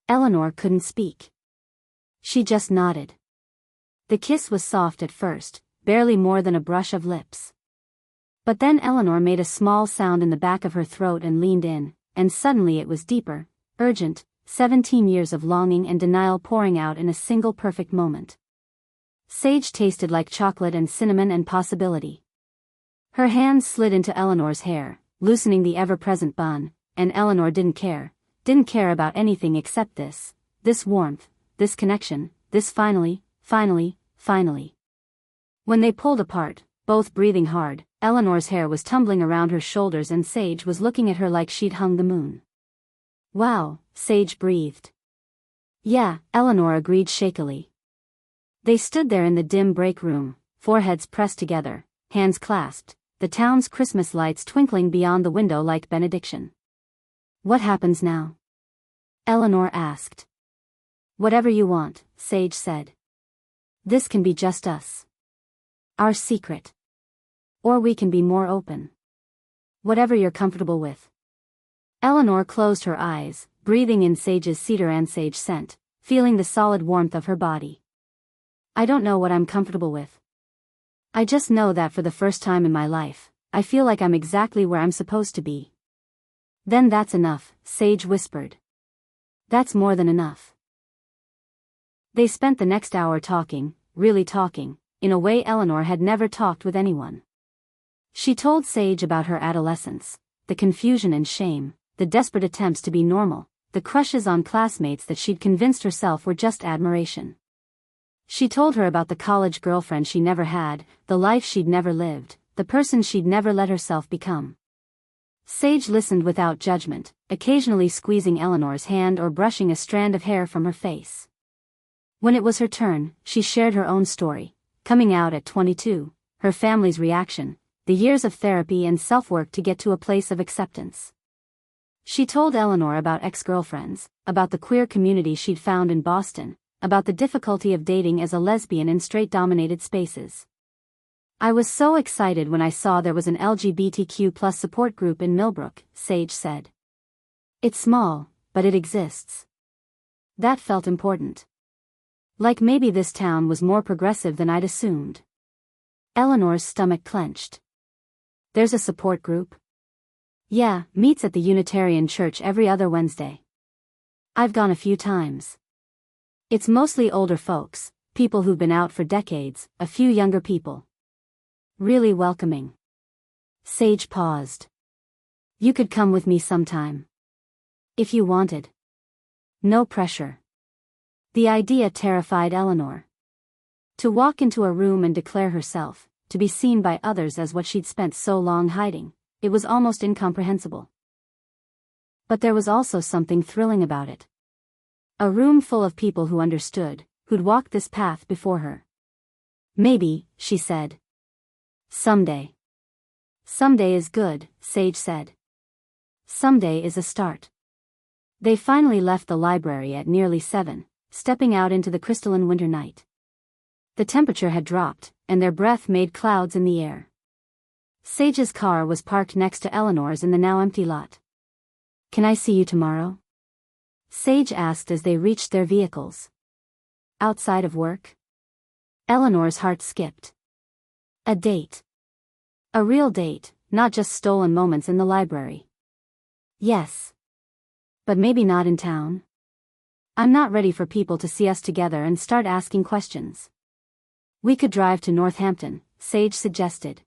Eleanor couldn't speak. She just nodded. The kiss was soft at first, barely more than a brush of lips. But then Eleanor made a small sound in the back of her throat and leaned in, and suddenly it was deeper, urgent, 17 years of longing and denial pouring out in a single perfect moment. Sage tasted like chocolate and cinnamon and possibility. Her hands slid into Eleanor's hair, loosening the ever-present bun, and Eleanor didn't care about anything except this warmth, this connection, this finally. When they pulled apart, both breathing hard, Eleanor's hair was tumbling around her shoulders and Sage was looking at her like she'd hung the moon. Wow, Sage breathed. Yeah, Eleanor agreed shakily. They stood there in the dim break room, foreheads pressed together, hands clasped, the town's Christmas lights twinkling beyond the window like benediction. What happens now? Eleanor asked. Whatever you want, Sage said. This can be just us. Our secret. Or we can be more open. Whatever you're comfortable with. Eleanor closed her eyes, breathing in Sage's cedar and sage scent, feeling the solid warmth of her body. I don't know what I'm comfortable with. I just know that for the first time in my life, I feel like I'm exactly where I'm supposed to be. Then that's enough, Sage whispered. That's more than enough. They spent the next hour talking, really talking, in a way Eleanor had never talked with anyone. She told Sage about her adolescence, the confusion and shame, the desperate attempts to be normal, the crushes on classmates that she'd convinced herself were just admiration. She told her about the college girlfriend she never had, the life she'd never lived, the person she'd never let herself become. Sage listened without judgment, occasionally squeezing Eleanor's hand or brushing a strand of hair from her face. When it was her turn, she shared her own story, coming out at 22, her family's reaction, the years of therapy and self-work to get to a place of acceptance. She told Eleanor about ex-girlfriends, about the queer community she'd found in Boston, about the difficulty of dating as a lesbian in straight-dominated spaces. I was so excited when I saw there was an LGBTQ+ support group in Millbrook, Sage said. It's small, but it exists. That felt important. Like maybe this town was more progressive than I'd assumed. Eleanor's stomach clenched. There's a support group? Yeah, meets at the Unitarian Church every other Wednesday. I've gone a few times. It's mostly older folks, people who've been out for decades, a few younger people. Really welcoming. Sage paused. You could come with me sometime. If you wanted. No pressure. The idea terrified Eleanor. To walk into a room and declare herself, to be seen by others as what she'd spent so long hiding, it was almost incomprehensible. But there was also something thrilling about it. A room full of people who understood, who'd walked this path before her. Maybe, she said. Someday. Someday is good, Sage said. Someday is a start. They finally left the library at nearly 7, stepping out into the crystalline winter night. The temperature had dropped, and their breath made clouds in the air. Sage's car was parked next to Eleanor's in the now empty lot. Can I see you tomorrow? Sage asked as they reached their vehicles. Outside of work? Eleanor's heart skipped. A date. A real date, not just stolen moments in the library. Yes. But maybe not in town. I'm not ready for people to see us together and start asking questions. We could drive to Northampton, Sage suggested.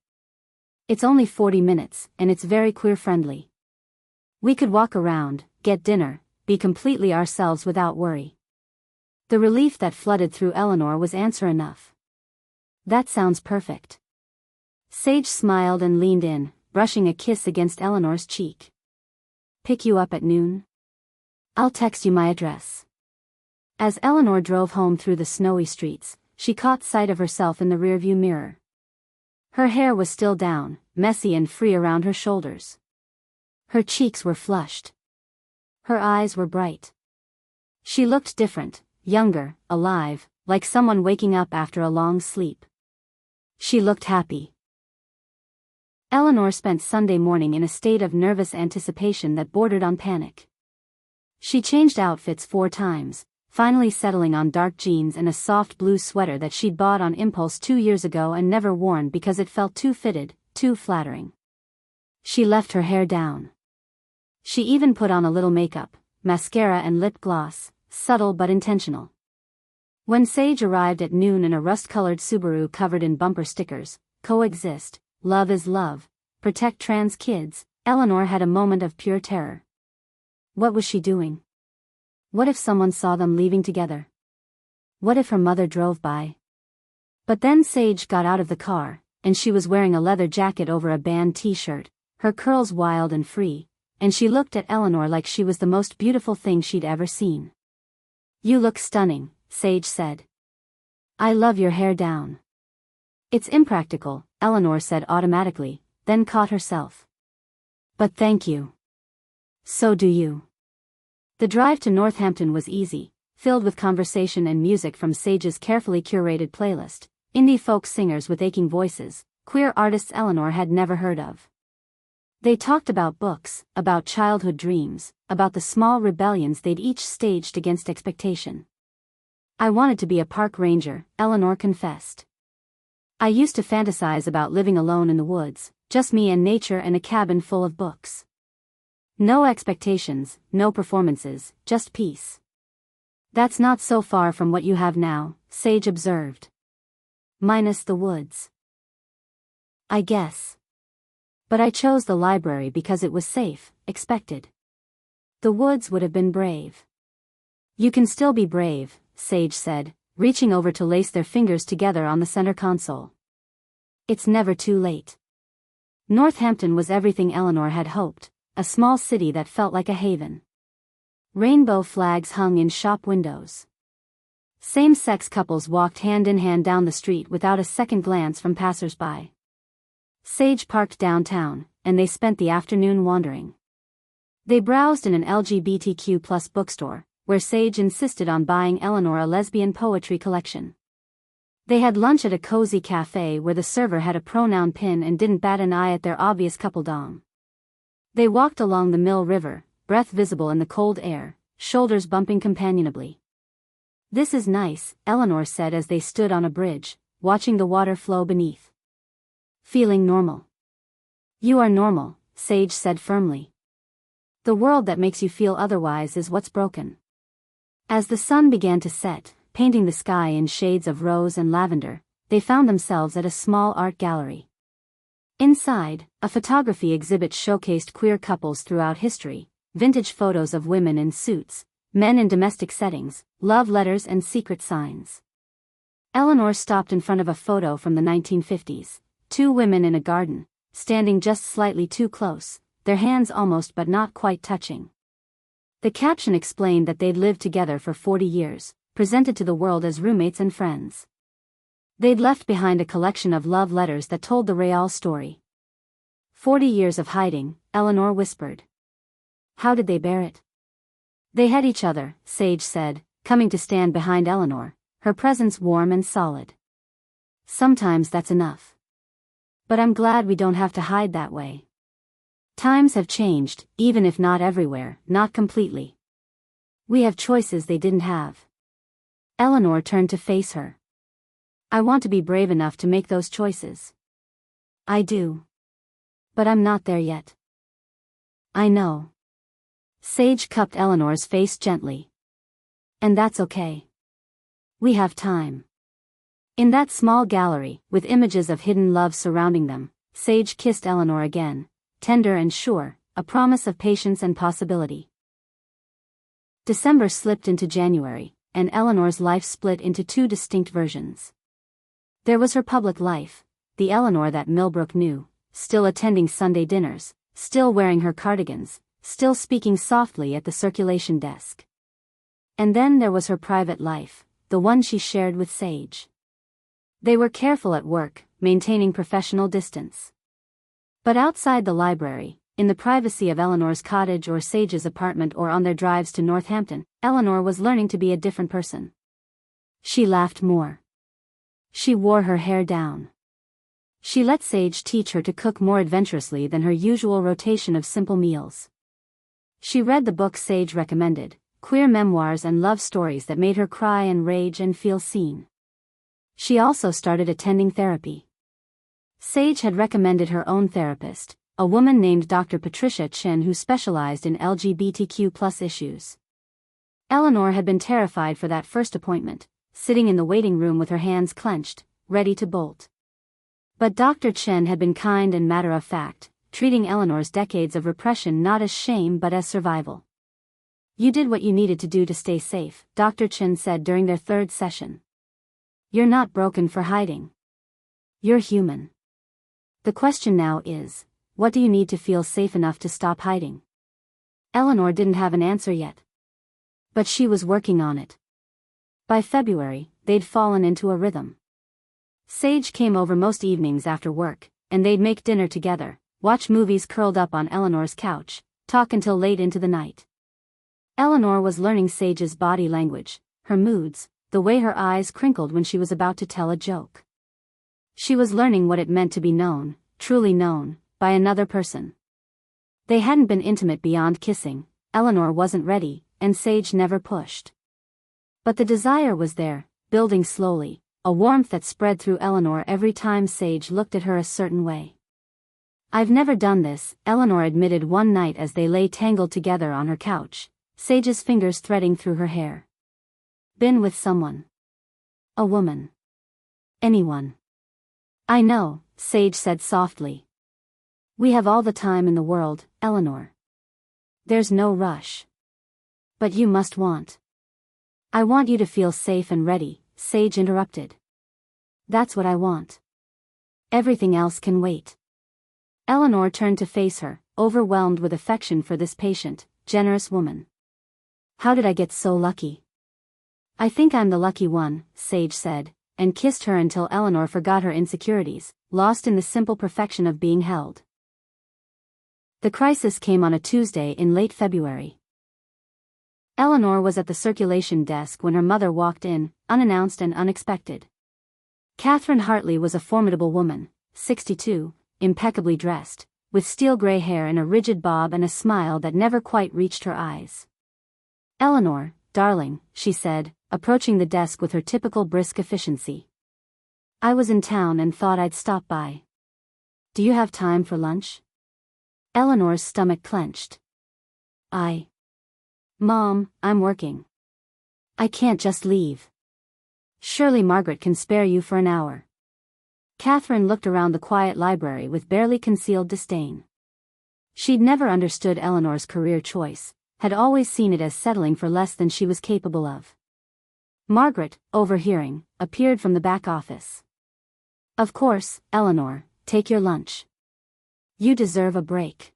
It's only 40 minutes, and it's very queer-friendly. We could walk around, get dinner, be completely ourselves without worry. The relief that flooded through Eleanor was answer enough. That sounds perfect. Sage smiled and leaned in, brushing a kiss against Eleanor's cheek. Pick you up at noon? I'll text you my address. As Eleanor drove home through the snowy streets, she caught sight of herself in the rearview mirror. Her hair was still down, messy and free around her shoulders. Her cheeks were flushed. Her eyes were bright. She looked different, younger, alive, like someone waking up after a long sleep. She looked happy. Eleanor spent Sunday morning in a state of nervous anticipation that bordered on panic. She changed outfits 4 times, finally settling on dark jeans and a soft blue sweater that she'd bought on impulse 2 years ago and never worn because it felt too fitted, too flattering. She left her hair down. She even put on a little makeup, mascara and lip gloss, subtle but intentional. When Sage arrived at noon in a rust-colored Subaru covered in bumper stickers, "Coexist, Love is Love, Protect Trans Kids," Eleanor had a moment of pure terror. What was she doing? What if someone saw them leaving together? What if her mother drove by? But then Sage got out of the car, and she was wearing a leather jacket over a band t-shirt, her curls wild and free, and she looked at Eleanor like she was the most beautiful thing she'd ever seen. "You look stunning," Sage said. "I love your hair down." "It's impractical," Eleanor said automatically, then caught herself. "But thank you. So do you." The drive to Northampton was easy, filled with conversation and music from Sage's carefully curated playlist, indie folk singers with aching voices, queer artists Eleanor had never heard of. They talked about books, about childhood dreams, about the small rebellions they'd each staged against expectation. "I wanted to be a park ranger," Eleanor confessed. "I used to fantasize about living alone in the woods, just me and nature and a cabin full of books. No expectations, no performances, just peace." "That's not so far from what you have now," Sage observed. "Minus the woods. I guess. But I chose the library because it was safe, expected. The woods would have been brave." "You can still be brave," Sage said, reaching over to lace their fingers together on the center console. "It's never too late." Northampton was everything Eleanor had hoped, a small city that felt like a haven. Rainbow flags hung in shop windows. Same-sex couples walked hand in hand down the street without a second glance from passers-by. Sage parked downtown, and they spent the afternoon wandering. They browsed in an LGBTQ+ bookstore, where Sage insisted on buying Eleanor a lesbian poetry collection. They had lunch at a cozy cafe where the server had a pronoun pin and didn't bat an eye at their obvious couple-dom. They walked along the Mill River, breath visible in the cold air, shoulders bumping companionably. "This is nice," Eleanor said as they stood on a bridge, watching the water flow beneath. "Feeling normal." "You are normal," Sage said firmly. "The world that makes you feel otherwise is what's broken." As the sun began to set, painting the sky in shades of rose and lavender, they found themselves at a small art gallery. Inside, a photography exhibit showcased queer couples throughout history, vintage photos of women in suits, men in domestic settings, love letters and secret signs. Eleanor stopped in front of a photo from the 1950s, 2 women in a garden, standing just slightly too close, their hands almost but not quite touching. The caption explained that they'd lived together for 40 years, presented to the world as roommates and friends. They'd left behind a collection of love letters that told the real story. 40 years of hiding, Eleanor whispered. How did they bear it? They had each other, Sage said, coming to stand behind Eleanor, her presence warm and solid. Sometimes that's enough. But I'm glad we don't have to hide that way. Times have changed, even if not everywhere, not completely. We have choices they didn't have. Eleanor turned to face her. I want to be brave enough to make those choices. I do. But I'm not there yet. I know. Sage cupped Eleanor's face gently. And that's okay. We have time. In that small gallery, with images of hidden love surrounding them, Sage kissed Eleanor again, tender and sure, a promise of patience and possibility. December slipped into January, and Eleanor's life split into two distinct versions. There was her public life, the Eleanor that Millbrook knew, still attending Sunday dinners, still wearing her cardigans, still speaking softly at the circulation desk. And then there was her private life, the one she shared with Sage. They were careful at work, maintaining professional distance. But outside the library, in the privacy of Eleanor's cottage or Sage's apartment or on their drives to Northampton, Eleanor was learning to be a different person. She laughed more. She wore her hair down. She let Sage teach her to cook more adventurously than her usual rotation of simple meals. She read the books Sage recommended, queer memoirs and love stories that made her cry and rage and feel seen. She also started attending therapy. Sage had recommended her own therapist, a woman named Dr. Patricia Chin who specialized in LGBTQ+ issues. Eleanor had been terrified for that first appointment, sitting in the waiting room with her hands clenched, ready to bolt. But Dr. Chen had been kind and matter-of-fact, treating Eleanor's decades of repression not as shame but as survival. You did what you needed to do to stay safe, Dr. Chen said during their third session. You're not broken for hiding. You're human. The question now is, what do you need to feel safe enough to stop hiding? Eleanor didn't have an answer yet. But she was working on it. By February, they'd fallen into a rhythm. Sage came over most evenings after work, and they'd make dinner together, watch movies curled up on Eleanor's couch, talk until late into the night. Eleanor was learning Sage's body language, her moods, the way her eyes crinkled when she was about to tell a joke. She was learning what it meant to be known, truly known, by another person. They hadn't been intimate beyond kissing, Eleanor wasn't ready, and Sage never pushed. But the desire was there, building slowly, a warmth that spread through Eleanor every time Sage looked at her a certain way. I've never done this, Eleanor admitted one night as they lay tangled together on her couch, Sage's fingers threading through her hair. Been with someone. A woman. Anyone. I know, Sage said softly. We have all the time in the world, Eleanor. There's no rush. But you must want. I want you to feel safe and ready, Sage interrupted. That's what I want. Everything else can wait. Eleanor turned to face her, overwhelmed with affection for this patient, generous woman. How did I get so lucky? I think I'm the lucky one, Sage said, and kissed her until Eleanor forgot her insecurities, lost in the simple perfection of being held. The crisis came on a Tuesday in late February. Eleanor was at the circulation desk when her mother walked in, unannounced and unexpected. Catherine Hartley was a formidable woman, 62, impeccably dressed, with steel gray hair and a rigid bob and a smile that never quite reached her eyes. Eleanor, darling, she said, approaching the desk with her typical brisk efficiency. I was in town and thought I'd stop by. Do you have time for lunch? Eleanor's stomach clenched. Mom, I'm working. I can't just leave. Surely Margaret can spare you for an hour. Catherine looked around the quiet library with barely concealed disdain. She'd never understood Eleanor's career choice, had always seen it as settling for less than she was capable of. Margaret, overhearing, appeared from the back office. Of course, Eleanor, take your lunch. You deserve a break.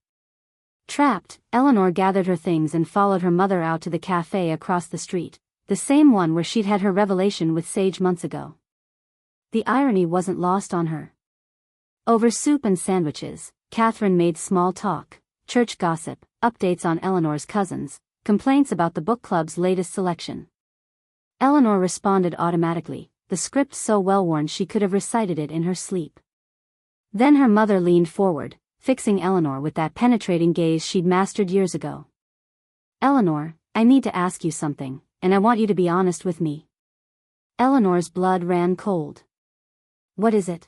Trapped, Eleanor gathered her things and followed her mother out to the cafe across the street, the same one where she'd had her revelation with Sage months ago. The irony wasn't lost on her. Over soup and sandwiches, Catherine made small talk, church gossip, updates on Eleanor's cousins, complaints about the book club's latest selection. Eleanor responded automatically, the script so well-worn she could have recited it in her sleep. Then her mother leaned forward, fixing Eleanor with that penetrating gaze she'd mastered years ago. Eleanor, I need to ask you something, and I want you to be honest with me. Eleanor's blood ran cold. What is it?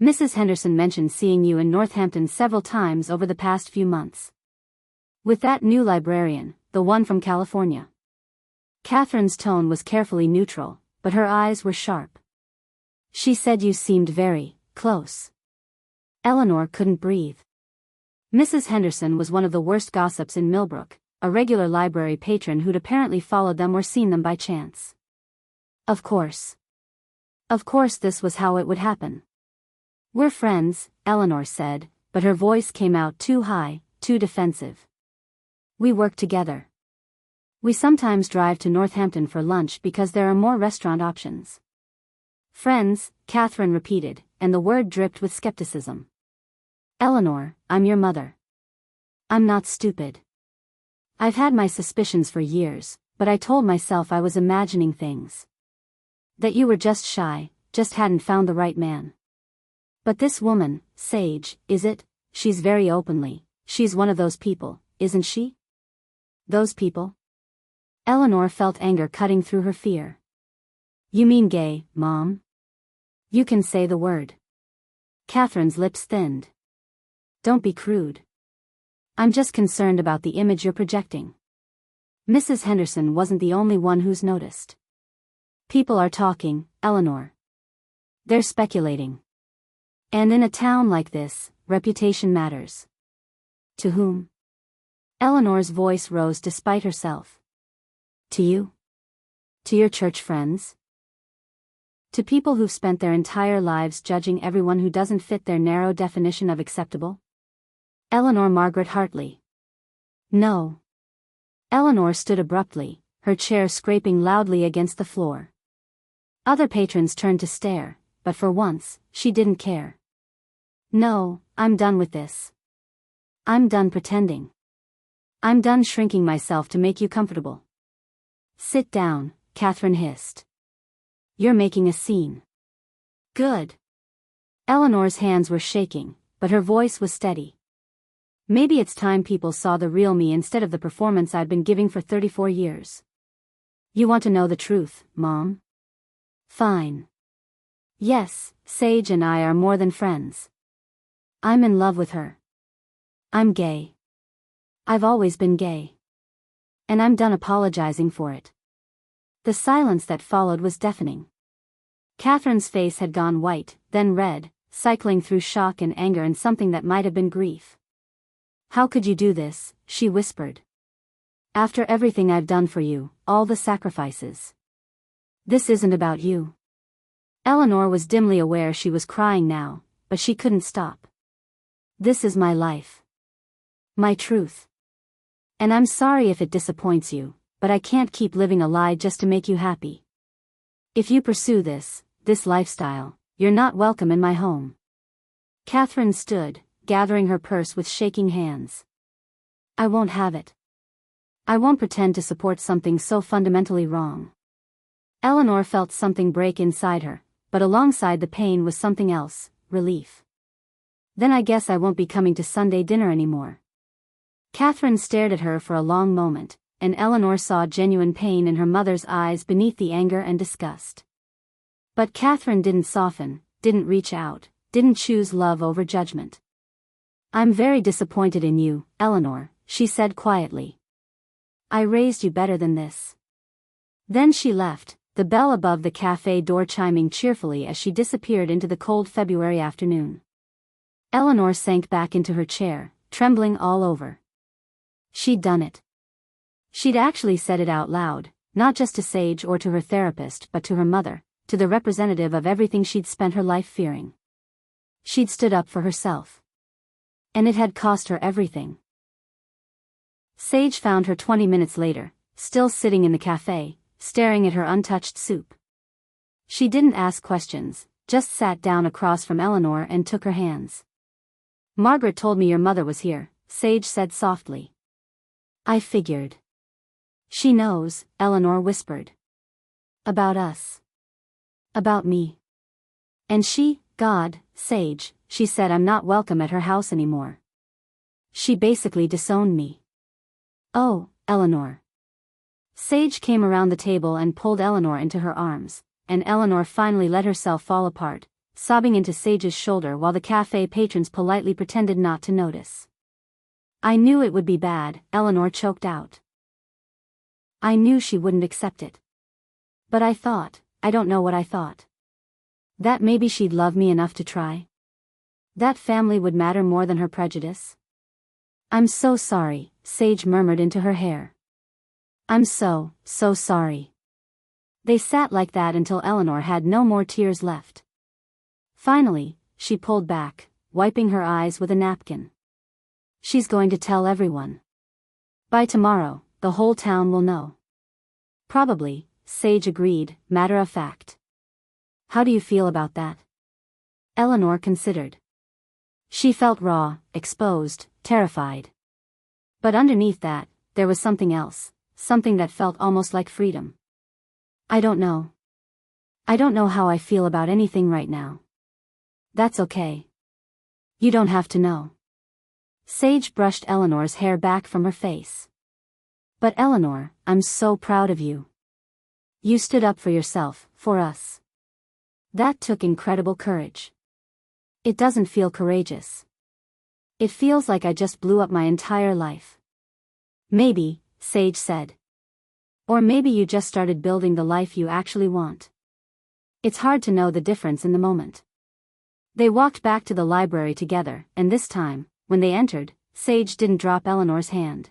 Mrs. Henderson mentioned seeing you in Northampton several times over the past few months. With that new librarian, the one from California. Catherine's tone was carefully neutral, but her eyes were sharp. She said you seemed very close. Eleanor couldn't breathe. Mrs. Henderson was one of the worst gossips in Millbrook, a regular library patron who'd apparently followed them or seen them by chance. Of course. Of course this was how it would happen. We're friends, Eleanor said, but her voice came out too high, too defensive. We work together. We sometimes drive to Northampton for lunch because there are more restaurant options. Friends, Catherine repeated, and the word dripped with skepticism. Eleanor, I'm your mother. I'm not stupid. I've had my suspicions for years, but I told myself I was imagining things. That you were just shy, just hadn't found the right man. But this woman, Sage, is it? She's very openly, she's one of those people, isn't she? Those people? Eleanor felt anger cutting through her fear. You mean gay, Mom? You can say the word. Catherine's lips thinned. Don't be crude. I'm just concerned about the image you're projecting. Mrs. Henderson wasn't the only one who's noticed. People are talking, Eleanor. They're speculating. And in a town like this, reputation matters. To whom? Eleanor's voice rose despite herself. To you? To your church friends? To people who've spent their entire lives judging everyone who doesn't fit their narrow definition of acceptable? Eleanor Margaret Hartley. No. Eleanor stood abruptly, her chair scraping loudly against the floor. Other patrons turned to stare, but for once, she didn't care. No, I'm done with this. I'm done pretending. I'm done shrinking myself to make you comfortable. Sit down, Catherine hissed. You're making a scene. Good. Eleanor's hands were shaking, but her voice was steady. Maybe it's time people saw the real me instead of the performance I'd been giving for 34 years. You want to know the truth, Mom? Fine. Yes, Sage and I are more than friends. I'm in love with her. I'm gay. I've always been gay. And I'm done apologizing for it. The silence that followed was deafening. Catherine's face had gone white, then red, cycling through shock and anger and something that might have been grief. How could you do this? She whispered. After everything I've done for you, all the sacrifices. This isn't about you. Eleanor was dimly aware she was crying now, but she couldn't stop. This is my life. My truth. And I'm sorry if it disappoints you, but I can't keep living a lie just to make you happy. If you pursue this lifestyle, you're not welcome in my home. Catherine stood, gathering her purse with shaking hands. I won't have it. I won't pretend to support something so fundamentally wrong. Eleanor felt something break inside her, but alongside the pain was something else, relief. Then I guess I won't be coming to Sunday dinner anymore. Catherine stared at her for a long moment, and Eleanor saw genuine pain in her mother's eyes beneath the anger and disgust. But Catherine didn't soften, didn't reach out, didn't choose love over judgment. I'm very disappointed in you, Eleanor, she said quietly. I raised you better than this. Then she left, the bell above the cafe door chiming cheerfully as she disappeared into the cold February afternoon. Eleanor sank back into her chair, trembling all over. She'd done it. She'd actually said it out loud, not just to Sage or to her therapist but to her mother, to the representative of everything she'd spent her life fearing. She'd stood up for herself. And it had cost her everything. Sage found her 20 minutes later, still sitting in the cafe, staring at her untouched soup. She didn't ask questions, just sat down across from Eleanor and took her hands. Margaret told me your mother was here, Sage said softly. I figured. She knows, Eleanor whispered. About us. About me. And she, God, Sage, she said I'm not welcome at her house anymore. She basically disowned me. Oh, Eleanor. Sage came around the table and pulled Eleanor into her arms, and Eleanor finally let herself fall apart, sobbing into Sage's shoulder while the cafe patrons politely pretended not to notice. "I knew it would be bad," Eleanor choked out. "I knew she wouldn't accept it. But I don't know what I thought. That maybe she'd love me enough to try. That family would matter more than her prejudice. I'm so sorry," Sage murmured into her hair. "I'm so sorry." They sat like that until Eleanor had no more tears left. Finally, she pulled back, wiping her eyes with a napkin. "She's going to tell everyone. By tomorrow, the whole town will know." "Probably," Sage agreed, matter of fact. "How do you feel about that?" Eleanor considered. She felt raw, exposed, terrified. But underneath that, there was something else, something that felt almost like freedom. "I don't know. I don't know how I feel about anything right now." "That's okay. You don't have to know." Sage brushed Eleanor's hair back from her face. "But Eleanor, I'm so proud of you. You stood up for yourself, for us. That took incredible courage." "It doesn't feel courageous. It feels like I just blew up my entire life." "Maybe," Sage said. "Or maybe you just started building the life you actually want. It's hard to know the difference in the moment." They walked back to the library together, and this time, when they entered, Sage didn't drop Eleanor's hand.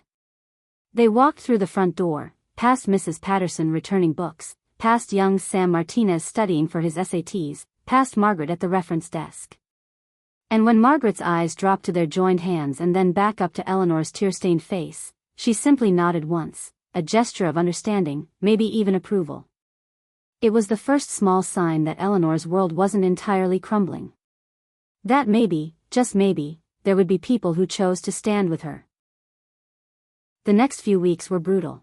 They walked through the front door, past Mrs. Patterson returning books, past young Sam Martinez studying for his SATs, past Margaret at the reference desk. And when Margaret's eyes dropped to their joined hands and then back up to Eleanor's tear-stained face, she simply nodded once, a gesture of understanding, maybe even approval. It was the first small sign that Eleanor's world wasn't entirely crumbling. That maybe, just maybe, there would be people who chose to stand with her. The next few weeks were brutal.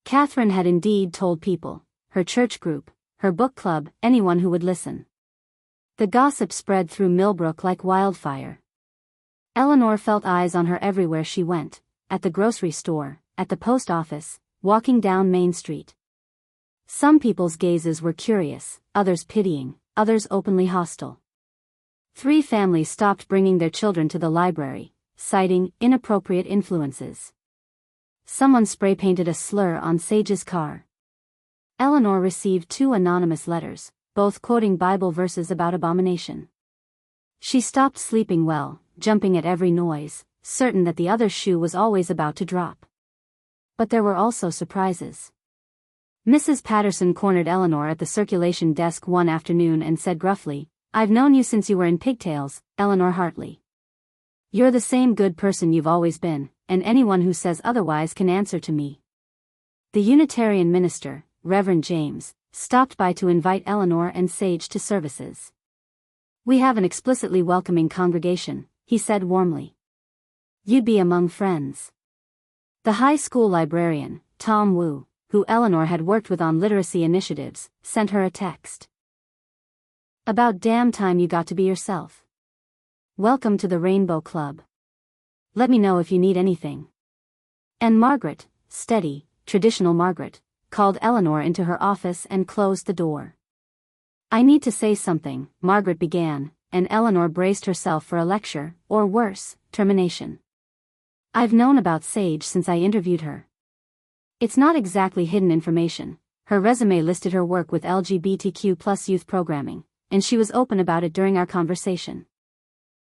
Catherine had indeed told people, her church group, her book club, anyone who would listen. The gossip spread through Millbrook like wildfire. Eleanor felt eyes on her everywhere she went, at the grocery store, at the post office, walking down Main Street. Some people's gazes were curious, others pitying, others openly hostile. 3 families stopped bringing their children to the library, citing inappropriate influences. Someone spray-painted a slur on Sage's car. Eleanor received 2 anonymous letters, both quoting Bible verses about abomination. She stopped sleeping well, jumping at every noise, certain that the other shoe was always about to drop. But there were also surprises. Mrs. Patterson cornered Eleanor at the circulation desk one afternoon and said gruffly, "I've known you since you were in pigtails, Eleanor Hartley. You're the same good person you've always been, and anyone who says otherwise can answer to me." The Unitarian minister, Reverend James, stopped by to invite Eleanor and Sage to services. "We have an explicitly welcoming congregation," he said warmly. "You'd be among friends." The high school librarian, Tom Wu, who Eleanor had worked with on literacy initiatives, sent her a text. "About damn time you got to be yourself. Welcome to the Rainbow Club. Let me know if you need anything." And Margaret, steady, traditional Margaret, called Eleanor into her office and closed the door. "I need to say something," Margaret began, and Eleanor braced herself for a lecture, or worse, termination. "I've known about Sage since I interviewed her. It's not exactly hidden information. Her resume listed her work with LGBTQ+ youth programming, and she was open about it during our conversation.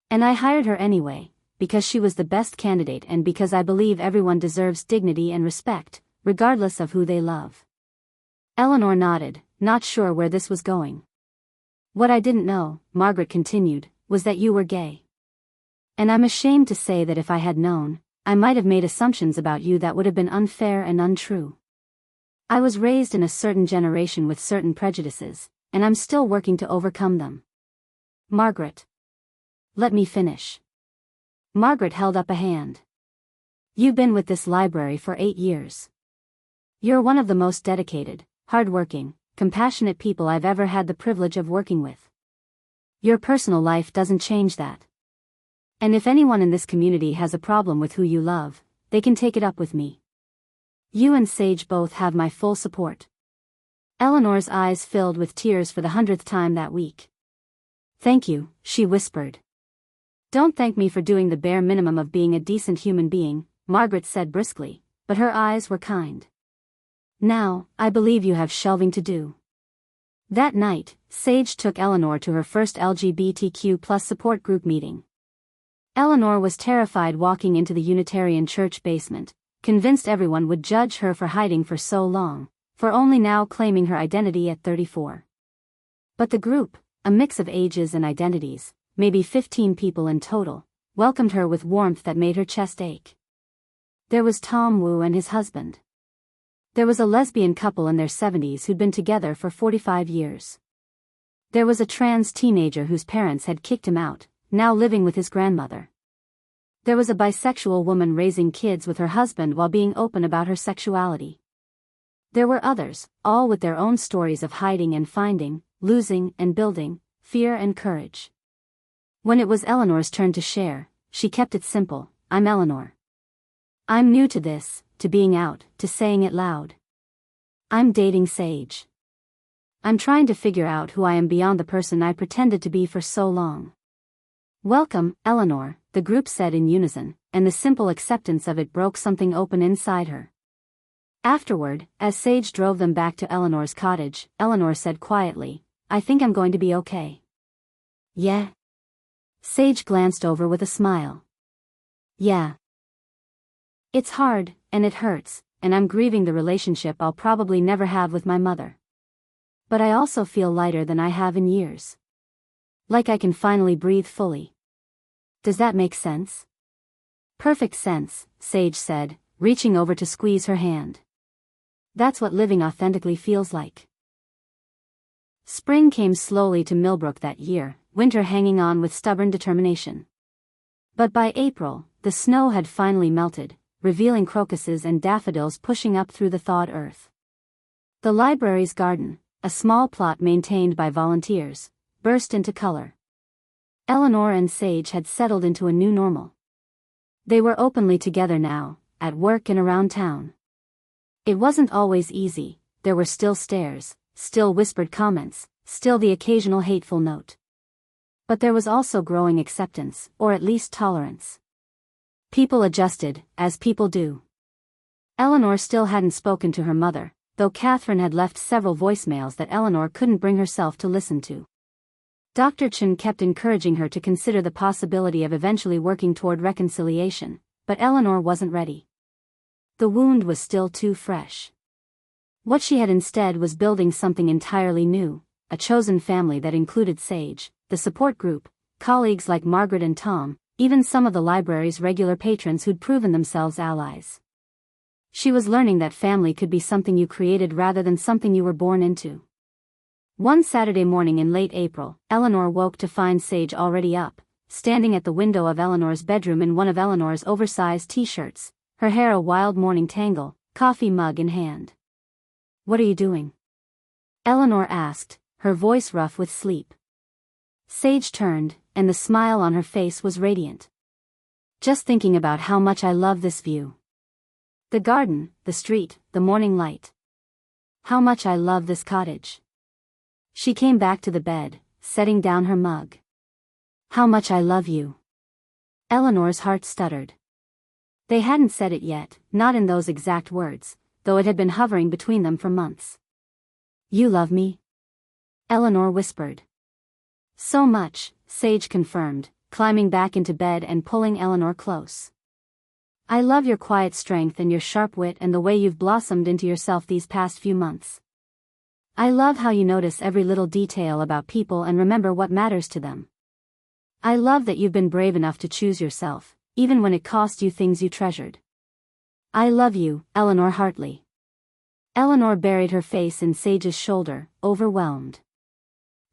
And I hired her anyway, because she was the best candidate and because I believe everyone deserves dignity and respect, regardless of who they love." Eleanor nodded, not sure where this was going. "What I didn't know," Margaret continued, "was that you were gay. And I'm ashamed to say that if I had known, I might have made assumptions about you that would have been unfair and untrue. I was raised in a certain generation with certain prejudices, and I'm still working to overcome them." "Margaret. Let me finish." Margaret held up a hand. "You've been with this library for 8 years. You're one of the most dedicated, hardworking, compassionate people I've ever had the privilege of working with. Your personal life doesn't change that. And if anyone in this community has a problem with who you love, they can take it up with me. You and Sage both have my full support. Eleanor's eyes filled with tears for the 100th time that week. Thank you, she whispered. Don't thank me for doing the bare minimum of being a decent human being, Margaret said briskly, but her eyes were kind. Now, I believe you have shelving to do. That night, Sage took Eleanor to her first LGBTQ+ support group meeting. Eleanor was terrified walking into the Unitarian church basement, convinced everyone would judge her for hiding for so long, for only now claiming her identity at 34. But the group, a mix of ages and identities, maybe 15 people in total, welcomed her with warmth that made her chest ache. There was Tom Wu and his husband. There was a lesbian couple in their 70s who'd been together for 45 years. There was a trans teenager whose parents had kicked him out, now living with his grandmother. There was a bisexual woman raising kids with her husband while being open about her sexuality. There were others, all with their own stories of hiding and finding, losing and building, fear and courage. When it was Eleanor's turn to share, she kept it simple. I'm Eleanor. I'm new to this, to being out, to saying it loud. I'm dating Sage. I'm trying to figure out who I am beyond the person I pretended to be for so long. Welcome, Eleanor, the group said in unison, and the simple acceptance of it broke something open inside her. Afterward, as Sage drove them back to Eleanor's cottage, Eleanor said quietly, I think I'm going to be okay. Yeah? Sage glanced over with a smile. Yeah. It's hard, and it hurts, and I'm grieving the relationship I'll probably never have with my mother. But I also feel lighter than I have in years. Like I can finally breathe fully. Does that make sense? Perfect sense, Sage said, reaching over to squeeze her hand. That's what living authentically feels like. Spring came slowly to Millbrook that year, winter hanging on with stubborn determination. But by April, the snow had finally melted, revealing crocuses and daffodils pushing up through the thawed earth. The library's garden, a small plot maintained by volunteers, burst into color. Eleanor and Sage had settled into a new normal. They were openly together now, at work and around town. It wasn't always easy, there were still stares, still whispered comments, still the occasional hateful note. But there was also growing acceptance, or at least tolerance. People adjusted, as people do. Eleanor still hadn't spoken to her mother, though Catherine had left several voicemails that Eleanor couldn't bring herself to listen to. Dr. Chen kept encouraging her to consider the possibility of eventually working toward reconciliation, but Eleanor wasn't ready. The wound was still too fresh. What she had instead was building something entirely new, a chosen family that included Sage, the support group, colleagues like Margaret and Tom, even some of the library's regular patrons who'd proven themselves allies. She was learning that family could be something you created rather than something you were born into. One Saturday morning in late April, Eleanor woke to find Sage already up, standing at the window of Eleanor's bedroom in one of Eleanor's oversized t-shirts, her hair a wild morning tangle, coffee mug in hand. What are you doing? Eleanor asked, her voice rough with sleep. Sage turned, and the smile on her face was radiant. Just thinking about how much I love this view. The garden, the street, the morning light. How much I love this cottage. She came back to the bed, setting down her mug. How much I love you. Eleanor's heart stuttered. They hadn't said it yet, not in those exact words, though it had been hovering between them for months. You love me? Eleanor whispered. So much, Sage confirmed, climbing back into bed and pulling Eleanor close. I love your quiet strength and your sharp wit and the way you've blossomed into yourself these past few months. I love how you notice every little detail about people and remember what matters to them. I love that you've been brave enough to choose yourself, even when it cost you things you treasured. I love you, Eleanor Hartley. Eleanor buried her face in Sage's shoulder, overwhelmed.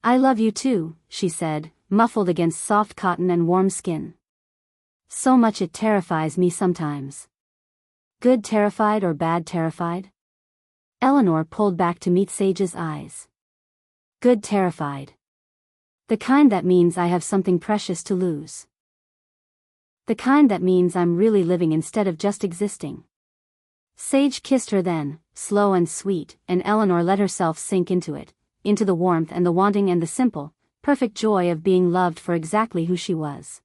I love you too, she said, muffled against soft cotton and warm skin. So much it terrifies me sometimes. Good terrified or bad terrified? Eleanor pulled back to meet Sage's eyes. Good terrified. The kind that means I have something precious to lose. The kind that means I'm really living instead of just existing. Sage kissed her then, slow and sweet, and Eleanor let herself sink into it, into the warmth and the wanting and the simple, perfect joy of being loved for exactly who she was.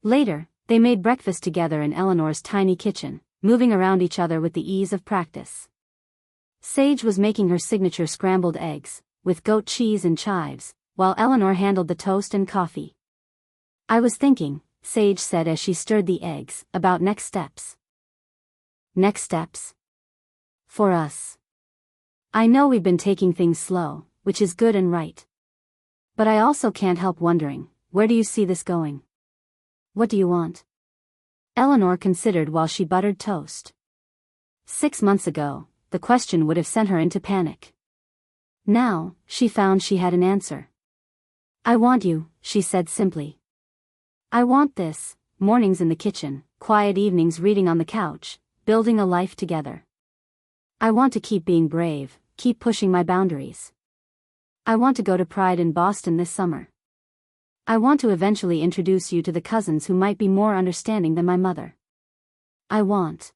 Later, they made breakfast together in Eleanor's tiny kitchen, moving around each other with the ease of practice. Sage was making her signature scrambled eggs, with goat cheese and chives, while Eleanor handled the toast and coffee. "I was thinking," Sage said as she stirred the eggs, "about next steps." "Next steps?" "For us. I know we've been taking things slow, which is good and right. But I also can't help wondering, where do you see this going? What do you want?" Eleanor considered while she buttered toast. 6 months ago, the question would have sent her into panic. Now, she found she had an answer. "I want you," she said simply. "I want this, mornings in the kitchen, quiet evenings reading on the couch, building a life together. I want to keep being brave, keep pushing my boundaries. I want to go to Pride in Boston this summer. I want to eventually introduce you to the cousins who might be more understanding than my mother. I want..."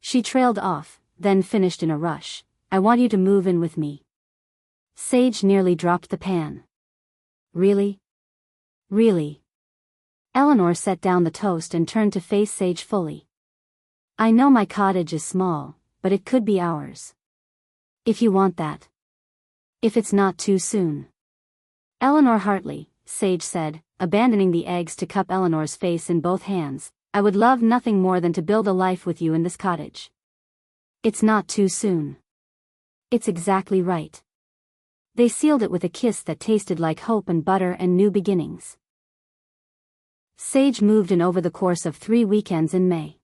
She trailed off, then finished in a rush, "I want you to move in with me." Sage nearly dropped the pan. "Really? Really?" Eleanor set down the toast and turned to face Sage fully. "I know my cottage is small, but it could be ours. If you want that. If it's not too soon." "Eleanor Hartley," Sage said, abandoning the eggs to cup Eleanor's face in both hands, "I would love nothing more than to build a life with you in this cottage. It's not too soon. It's exactly right." They sealed it with a kiss that tasted like hope and butter and new beginnings. Sage moved in over the course of 3 weekends in May.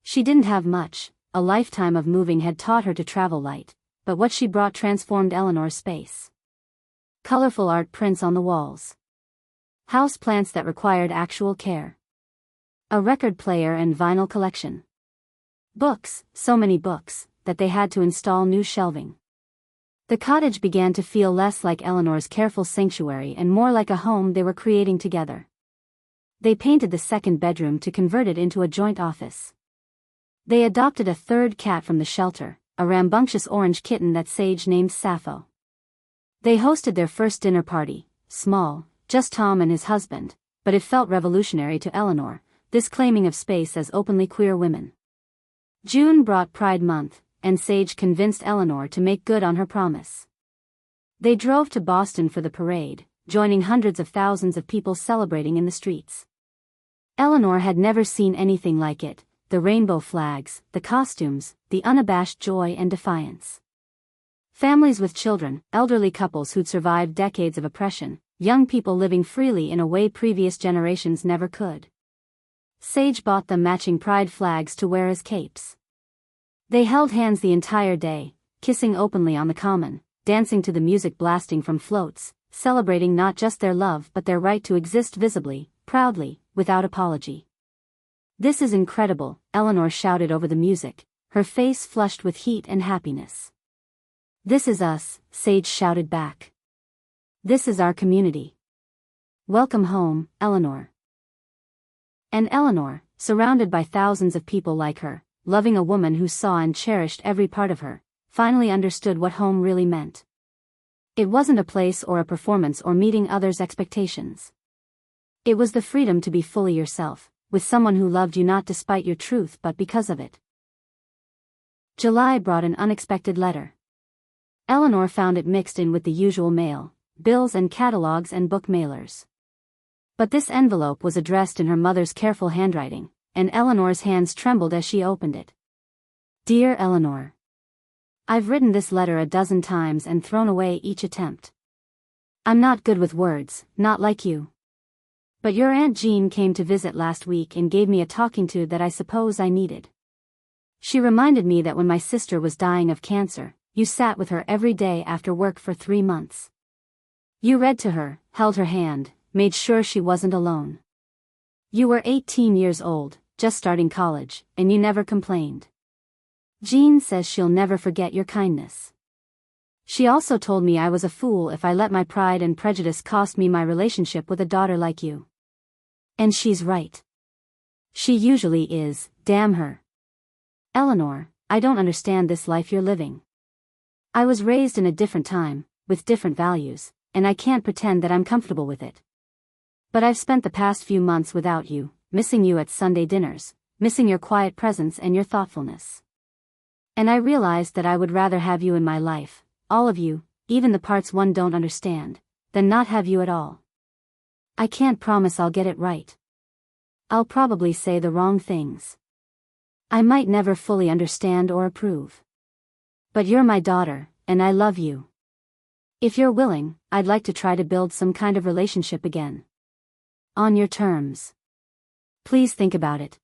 She didn't have much, a lifetime of moving had taught her to travel light, but what she brought transformed Eleanor's space. Colorful art prints on the walls. House plants that required actual care. A record player and vinyl collection. Books, so many books, that they had to install new shelving. The cottage began to feel less like Eleanor's careful sanctuary and more like a home they were creating together. They painted the second bedroom to convert it into a joint office. They adopted a third cat from the shelter, a rambunctious orange kitten that Sage named Sappho. They hosted their first dinner party, small, just Tom and his husband, but it felt revolutionary to Eleanor, this claiming of space as openly queer women. June brought Pride Month, and Sage convinced Eleanor to make good on her promise. They drove to Boston for the parade, joining hundreds of thousands of people celebrating in the streets. Eleanor had never seen anything like it, the rainbow flags, the costumes, the unabashed joy and defiance. Families with children, elderly couples who'd survived decades of oppression, young people living freely in a way previous generations never could. Sage bought them matching pride flags to wear as capes. They held hands the entire day, kissing openly on the common, dancing to the music blasting from floats, celebrating not just their love but their right to exist visibly, proudly, without apology. "This is incredible," Eleanor shouted over the music, her face flushed with heat and happiness. "This is us," Sage shouted back. "This is our community. Welcome home, Eleanor." And Eleanor, surrounded by thousands of people like her, loving a woman who saw and cherished every part of her, finally understood what home really meant. It wasn't a place or a performance or meeting others' expectations. It was the freedom to be fully yourself, with someone who loved you not despite your truth but because of it. July brought an unexpected letter. Eleanor found it mixed in with the usual mail, bills and catalogs and book mailers. But this envelope was addressed in her mother's careful handwriting, and Eleanor's hands trembled as she opened it. "Dear Eleanor, I've written this letter a dozen times and thrown away each attempt. I'm not good with words, not like you. But your Aunt Jean came to visit last week and gave me a talking to that I suppose I needed. She reminded me that when my sister was dying of cancer, you sat with her every day after work for 3 months. You read to her, held her hand, made sure she wasn't alone. You were 18 years old, just starting college, and you never complained. Jean says she'll never forget your kindness. She also told me I was a fool if I let my pride and prejudice cost me my relationship with a daughter like you. And she's right. She usually is, damn her. Eleanor, I don't understand this life you're living. I was raised in a different time, with different values, and I can't pretend that I'm comfortable with it. But I've spent the past few months without you, missing you at Sunday dinners, missing your quiet presence and your thoughtfulness. And I realized that I would rather have you in my life, all of you, even the parts one don't understand, than not have you at all. I can't promise I'll get it right. I'll probably say the wrong things. I might never fully understand or approve. But you're my daughter, and I love you. If you're willing, I'd like to try to build some kind of relationship again. On your terms. Please think about it.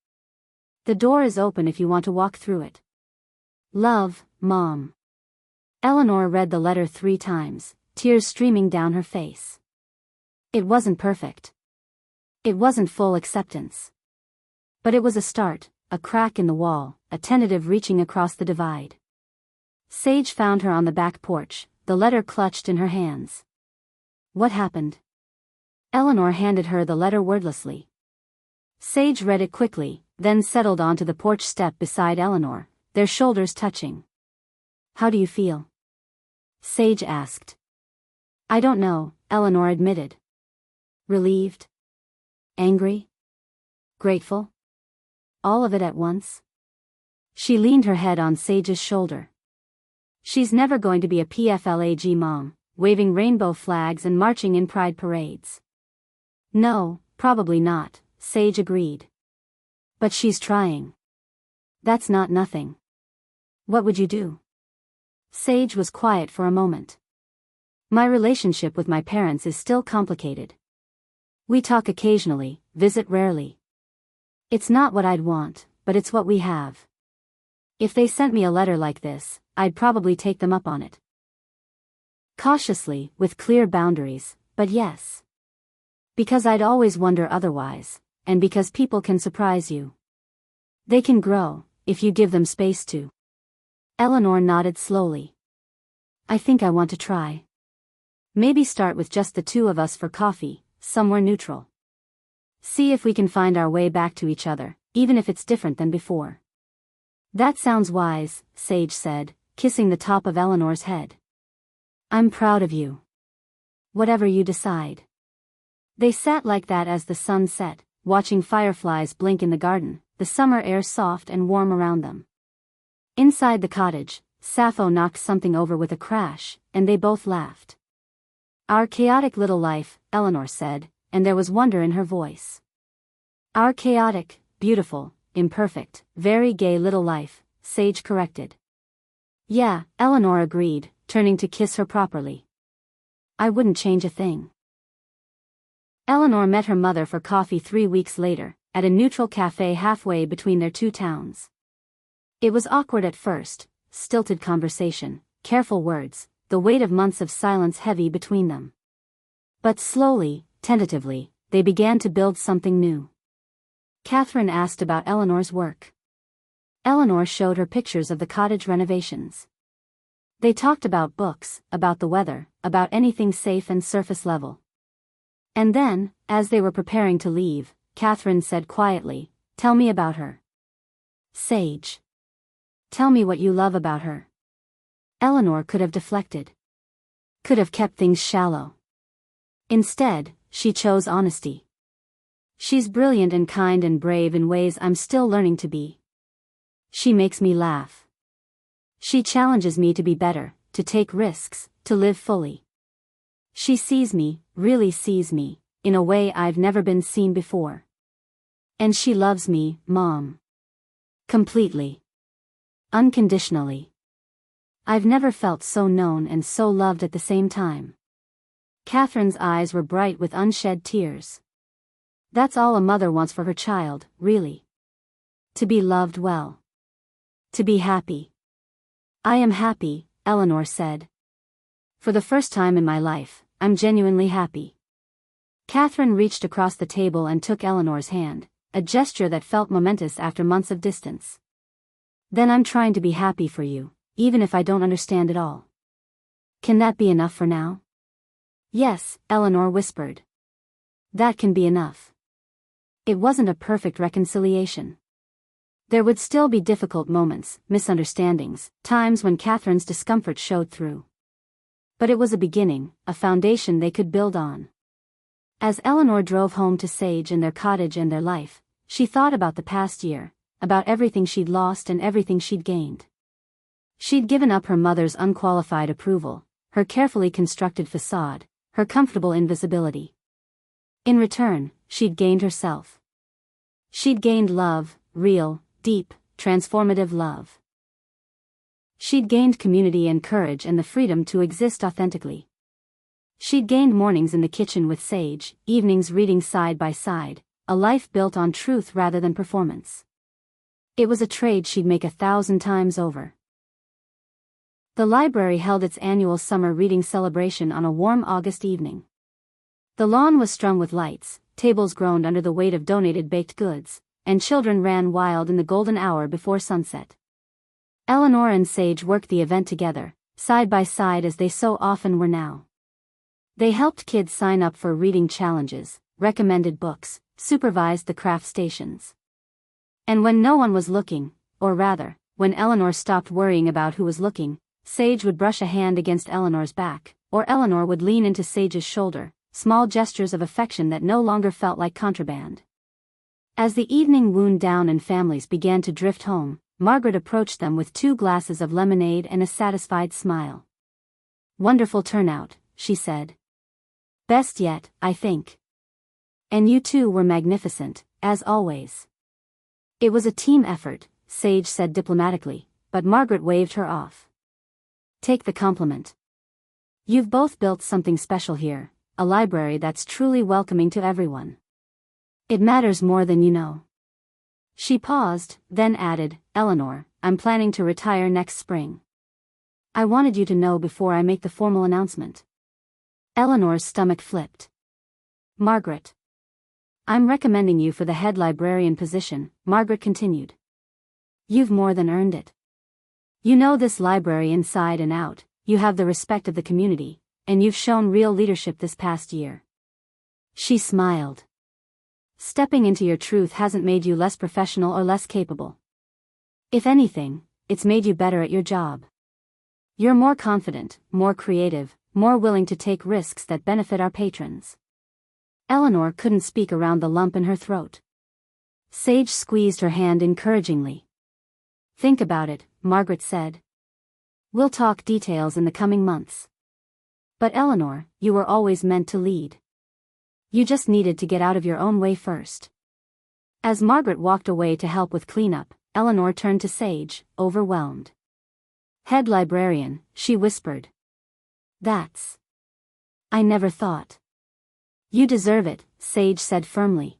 The door is open if you want to walk through it. Love, Mom. Eleanor read the letter 3 times, tears streaming down her face. It wasn't perfect. It wasn't full acceptance. But it was a start, a crack in the wall, a tentative reaching across the divide. Sage found her on the back porch, the letter clutched in her hands. What happened? Eleanor handed her the letter wordlessly. Sage read it quickly, then settled onto the porch step beside Eleanor, their shoulders touching. How do you feel? Sage asked. I don't know, Eleanor admitted. Relieved? Angry? Grateful? All of it at once? She leaned her head on Sage's shoulder. She's never going to be a PFLAG mom, waving rainbow flags and marching in pride parades. No, probably not, Sage agreed. But she's trying. That's not nothing. What would you do? Sage was quiet for a moment. My relationship with my parents is still complicated. We talk occasionally, visit rarely. It's not what I'd want, but it's what we have. If they sent me a letter like this, I'd probably take them up on it. Cautiously, with clear boundaries, but yes. Because I'd always wonder otherwise, and because people can surprise you. They can grow, if you give them space to. Eleanor nodded slowly. I think I want to try. Maybe start with just the 2 of us for coffee, somewhere neutral. See if we can find our way back to each other, even if it's different than before. That sounds wise, Sage said, kissing the top of Eleanor's head. I'm proud of you. Whatever you decide. They sat like that as the sun set, watching fireflies blink in the garden, the summer air soft and warm around them. Inside the cottage, Sappho knocked something over with a crash, and they both laughed. Our chaotic little life, Eleanor said, and there was wonder in her voice. Our chaotic, beautiful, imperfect, very gay little life, Sage corrected. Yeah, Eleanor agreed, turning to kiss her properly. I wouldn't change a thing. Eleanor met her mother for coffee 3 weeks later, at a neutral cafe halfway between their 2 towns. It was awkward at first, stilted conversation, careful words, the weight of months of silence heavy between them. But slowly, tentatively, they began to build something new. Catherine asked about Eleanor's work. Eleanor showed her pictures of the cottage renovations. They talked about books, about the weather, about anything safe and surface level. And then, as they were preparing to leave, Catherine said quietly, Tell me about her. Sage. Tell me what you love about her. Eleanor could have deflected. Could have kept things shallow. Instead, she chose honesty. She's brilliant and kind and brave in ways I'm still learning to be. She makes me laugh. She challenges me to be better, to take risks, to live fully. She sees me, really sees me, in a way I've never been seen before. And she loves me, Mom. Completely. Unconditionally. I've never felt so known and so loved at the same time. Catherine's eyes were bright with unshed tears. That's all a mother wants for her child, really. To be loved well. To be happy. I am happy, Eleanor said. For the first time in my life, I'm genuinely happy. Catherine reached across the table and took Eleanor's hand, a gesture that felt momentous after months of distance. Then I'm trying to be happy for you, even if I don't understand it all. Can that be enough for now? Yes, Eleanor whispered. That can be enough. It wasn't a perfect reconciliation. There would still be difficult moments, misunderstandings, times when Catherine's discomfort showed through. But it was a beginning, a foundation they could build on. As Eleanor drove home to Sage and their cottage and their life, she thought about the past year, about everything she'd lost and everything she'd gained. She'd given up her mother's unqualified approval, her carefully constructed facade, her comfortable invisibility. In return, she'd gained herself. She'd gained love, real, deep, transformative love. She'd gained community and courage and the freedom to exist authentically. She'd gained mornings in the kitchen with Sage, evenings reading side by side, a life built on truth rather than performance. It was a trade she'd make 1,000 times over. The library held its annual summer reading celebration on a warm August evening. The lawn was strung with lights, tables groaned under the weight of donated baked goods, and children ran wild in the golden hour before sunset. Eleanor and Sage worked the event together, side by side as they so often were now. They helped kids sign up for reading challenges, recommended books, supervised the craft stations. And when no one was looking, or rather, when Eleanor stopped worrying about who was looking, Sage would brush a hand against Eleanor's back, or Eleanor would lean into Sage's shoulder, small gestures of affection that no longer felt like contraband. As the evening wound down and families began to drift home, Margaret approached them with 2 glasses of lemonade and a satisfied smile. "Wonderful turnout," she said. "Best yet, I think. And you two were magnificent, as always." "It was a team effort," Sage said diplomatically, but Margaret waved her off. "Take the compliment. You've both built something special here, a library that's truly welcoming to everyone. It matters more than you know." She paused, then added, "Eleanor, I'm planning to retire next spring. I wanted you to know before I make the formal announcement." Eleanor's stomach flipped. "Margaret. I'm recommending you for the head librarian position," Margaret continued. "You've more than earned it. You know this library inside and out, you have the respect of the community, and you've shown real leadership this past year." She smiled. "Stepping into your truth hasn't made you less professional or less capable. If anything, it's made you better at your job. You're more confident, more creative, more willing to take risks that benefit our patrons." Eleanor couldn't speak around the lump in her throat. Sage squeezed her hand encouragingly. "Think about it," Margaret said. "We'll talk details in the coming months. But Eleanor, you were always meant to lead. You just needed to get out of your own way first." As Margaret walked away to help with cleanup, Eleanor turned to Sage, overwhelmed. "Head librarian," she whispered. "That's... I never thought." "You deserve it," Sage said firmly.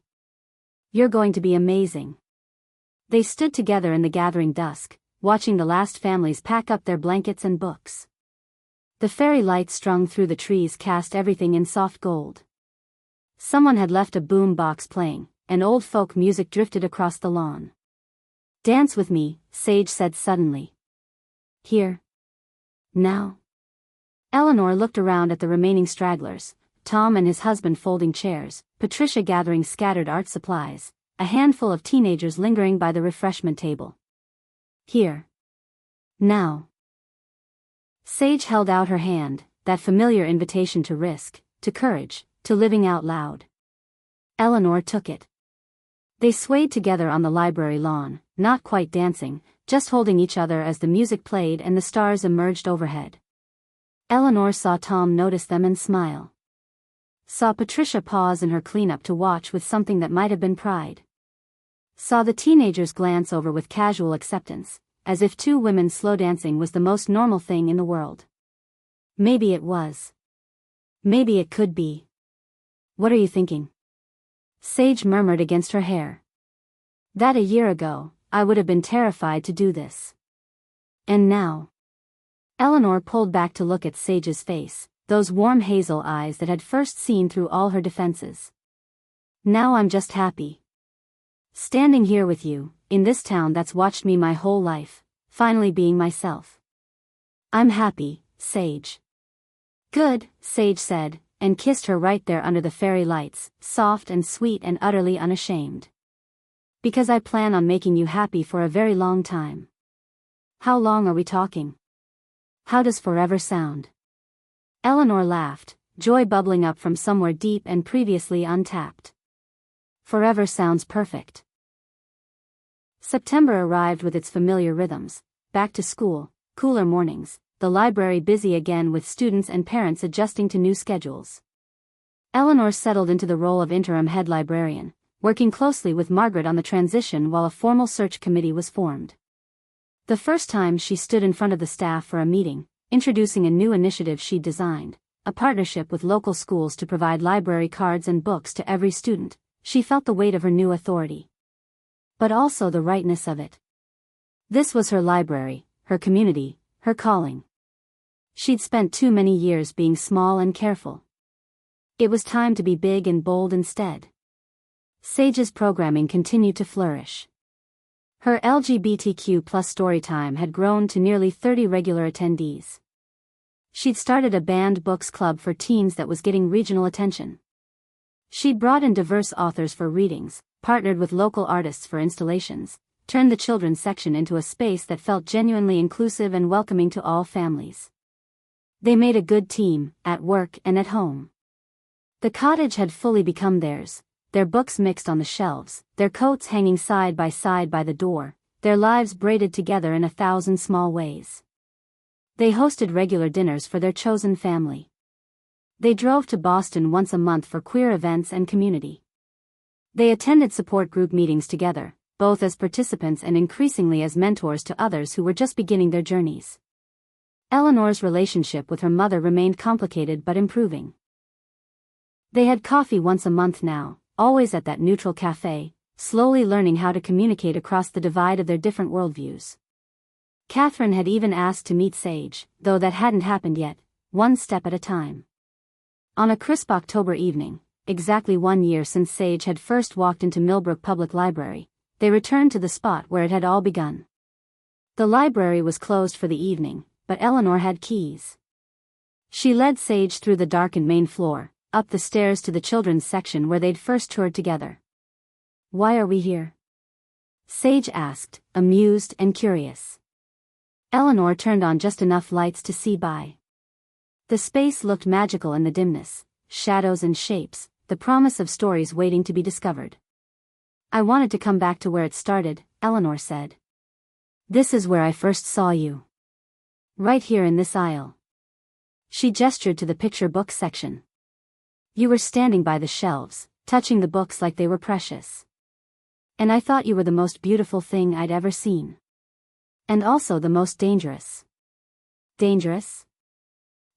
"You're going to be amazing." They stood together in the gathering dusk, watching the last families pack up their blankets and books. The fairy lights strung through the trees cast everything in soft gold. Someone had left a boom box playing, and old folk music drifted across the lawn. "Dance with me," Sage said suddenly. "Here. Now." Eleanor looked around at the remaining stragglers, Tom and his husband folding chairs, Patricia gathering scattered art supplies, a handful of teenagers lingering by the refreshment table. "Here. Now." Sage held out her hand, that familiar invitation to risk, to courage, to living out loud. Eleanor took it. They swayed together on the library lawn, not quite dancing, just holding each other as the music played and the stars emerged overhead. Eleanor saw Tom notice them and smile. Saw Patricia pause in her cleanup to watch with something that might have been pride. Saw the teenagers glance over with casual acceptance, as if 2 women slow dancing was the most normal thing in the world. Maybe it was. Maybe it could be. "What are you thinking?" Sage murmured against her hair. "That a year ago, I would have been terrified to do this. And now." Eleanor pulled back to look at Sage's face, those warm hazel eyes that had first seen through all her defenses. "Now I'm just happy. Standing here with you, in this town that's watched me my whole life, finally being myself. I'm happy, Sage." "Good," Sage said, and kissed her right there under the fairy lights, soft and sweet and utterly unashamed. Because I plan on making you happy for a very long time. How long are we talking? How does forever sound? Eleanor laughed, joy bubbling up from somewhere deep and previously untapped. Forever sounds perfect. September arrived with its familiar rhythms: back to school, cooler mornings, the library busy again with students and parents adjusting to new schedules. Eleanor settled into the role of interim head librarian, working closely with Margaret on the transition while a formal search committee was formed. The first time she stood in front of the staff for a meeting, introducing a new initiative she'd designed, a partnership with local schools to provide library cards and books to every student, she felt the weight of her new authority. But also the rightness of it. This was her library, her community, her calling. She'd spent too many years being small and careful. It was time to be big and bold instead. Sage's programming continued to flourish. Her LGBTQ+ storytime had grown to nearly 30 regular attendees. She'd started a banned books club for teens that was getting regional attention. She'd brought in diverse authors for readings, partnered with local artists for installations, turned the children's section into a space that felt genuinely inclusive and welcoming to all families. They made a good team, at work and at home. The cottage had fully become theirs, their books mixed on the shelves, their coats hanging side by the door, their lives braided together in 1,000 small ways. They hosted regular dinners for their chosen family. They drove to Boston once a month for queer events and community. They attended support group meetings together, both as participants and increasingly as mentors to others who were just beginning their journeys. Eleanor's relationship with her mother remained complicated but improving. They had coffee once a month now, always at that neutral cafe, slowly learning how to communicate across the divide of their different worldviews. Catherine had even asked to meet Sage, though that hadn't happened yet, one step at a time. On a crisp October evening, exactly 1 year since Sage had first walked into Millbrook Public Library, they returned to the spot where it had all begun. The library was closed for the evening, but Eleanor had keys. She led Sage through the darkened main floor, up the stairs to the children's section where they'd first toured together. "Why are we here?" Sage asked, amused and curious. Eleanor turned on just enough lights to see by. The space looked magical in the dimness, shadows and shapes, the promise of stories waiting to be discovered. "I wanted to come back to where it started," Eleanor said. "This is where I first saw you. Right here in this aisle." She gestured to the picture book section. "You were standing by the shelves, touching the books like they were precious. And I thought you were the most beautiful thing I'd ever seen. And also the most dangerous." "Dangerous?"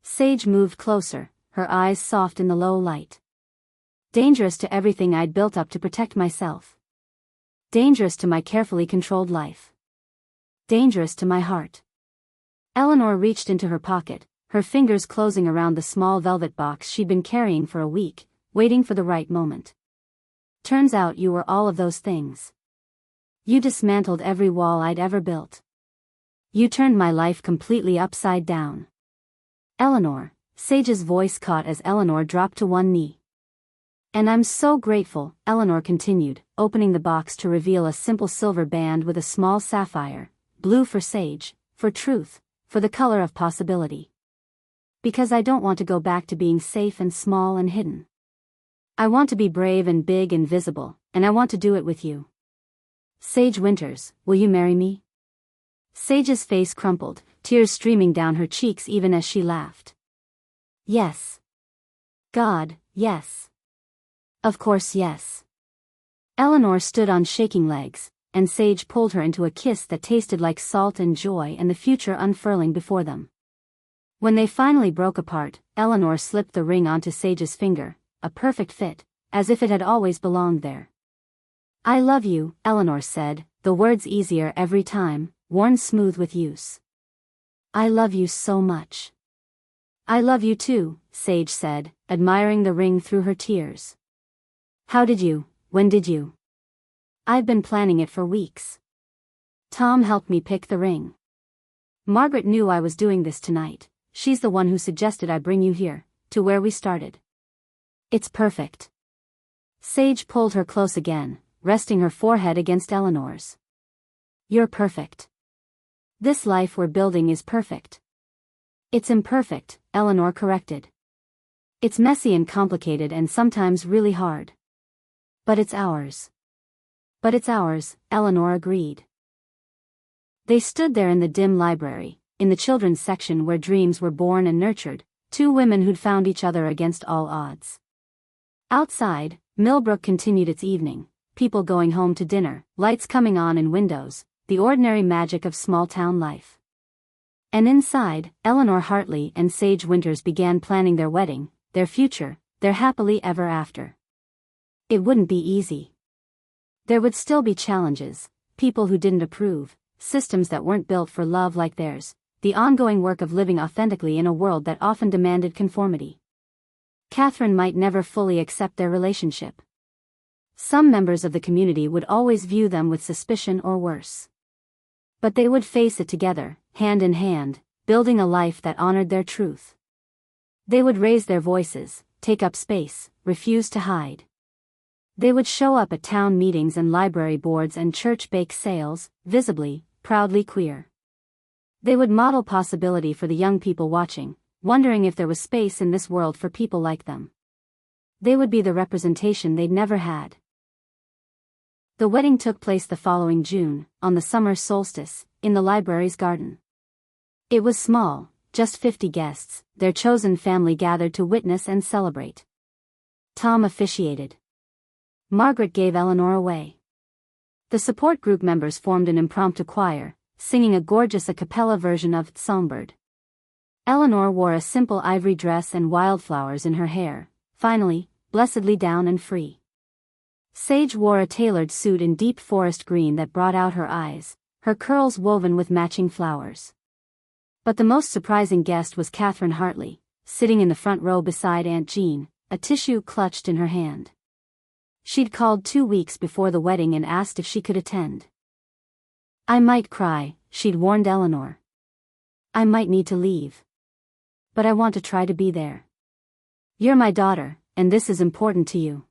Sage moved closer, her eyes soft in the low light. "Dangerous to everything I'd built up to protect myself. Dangerous to my carefully controlled life. Dangerous to my heart." Eleanor reached into her pocket, her fingers closing around the small velvet box she'd been carrying for a week, waiting for the right moment. "Turns out you were all of those things. You dismantled every wall I'd ever built. You turned my life completely upside down." "Eleanor," Sage's voice caught as Eleanor dropped to one knee. "And I'm so grateful," Eleanor continued, opening the box to reveal a simple silver band with a small sapphire, blue for Sage, for truth, for the color of possibility. "Because I don't want to go back to being safe and small and hidden. I want to be brave and big and visible, and I want to do it with you. Sage Winters, will you marry me?" Sage's face crumpled, tears streaming down her cheeks even as she laughed. "Yes. God, yes. Of course yes." Eleanor stood on shaking legs, and Sage pulled her into a kiss that tasted like salt and joy and the future unfurling before them. When they finally broke apart, Eleanor slipped the ring onto Sage's finger, a perfect fit, as if it had always belonged there. "I love you," Eleanor said, the words easier every time, worn smooth with use. "I love you so much." "I love you too," Sage said, admiring the ring through her tears. When did you? "I've been planning it for weeks. Tom helped me pick the ring. Margaret knew I was doing this tonight. She's the one who suggested I bring you here, to where we started. It's perfect." Sage pulled her close again, resting her forehead against Eleanor's. "You're perfect. This life we're building is perfect." "It's imperfect," Eleanor corrected. "It's messy and complicated and sometimes really hard. But it's ours." "But it's ours," Eleanor agreed. They stood there in the dim library, in the children's section where dreams were born and nurtured, two women who'd found each other against all odds. Outside, Millbrook continued its evening, people going home to dinner, lights coming on in windows, the ordinary magic of small-town life. And inside, Eleanor Hartley and Sage Winters began planning their wedding, their future, their happily ever after. It wouldn't be easy. There would still be challenges, people who didn't approve, systems that weren't built for love like theirs, the ongoing work of living authentically in a world that often demanded conformity. Catherine might never fully accept their relationship. Some members of the community would always view them with suspicion or worse. But they would face it together, hand in hand, building a life that honored their truth. They would raise their voices, take up space, refuse to hide. They would show up at town meetings and library boards and church bake sales, visibly, proudly queer. They would model possibility for the young people watching, wondering if there was space in this world for people like them. They would be the representation they'd never had. The wedding took place the following June, on the summer solstice, in the library's garden. It was small, just 50 guests, their chosen family gathered to witness and celebrate. Tom officiated. Margaret gave Eleanor away. The support group members formed an impromptu choir, singing a gorgeous a cappella version of Songbird. Eleanor wore a simple ivory dress and wildflowers in her hair, finally, blessedly down and free. Sage wore a tailored suit in deep forest green that brought out her eyes, her curls woven with matching flowers. But the most surprising guest was Catherine Hartley, sitting in the front row beside Aunt Jean, a tissue clutched in her hand. She'd called 2 weeks before the wedding and asked if she could attend. "I might cry," she'd warned Eleanor. "I might need to leave. But I want to try to be there. You're my daughter, and this is important to you.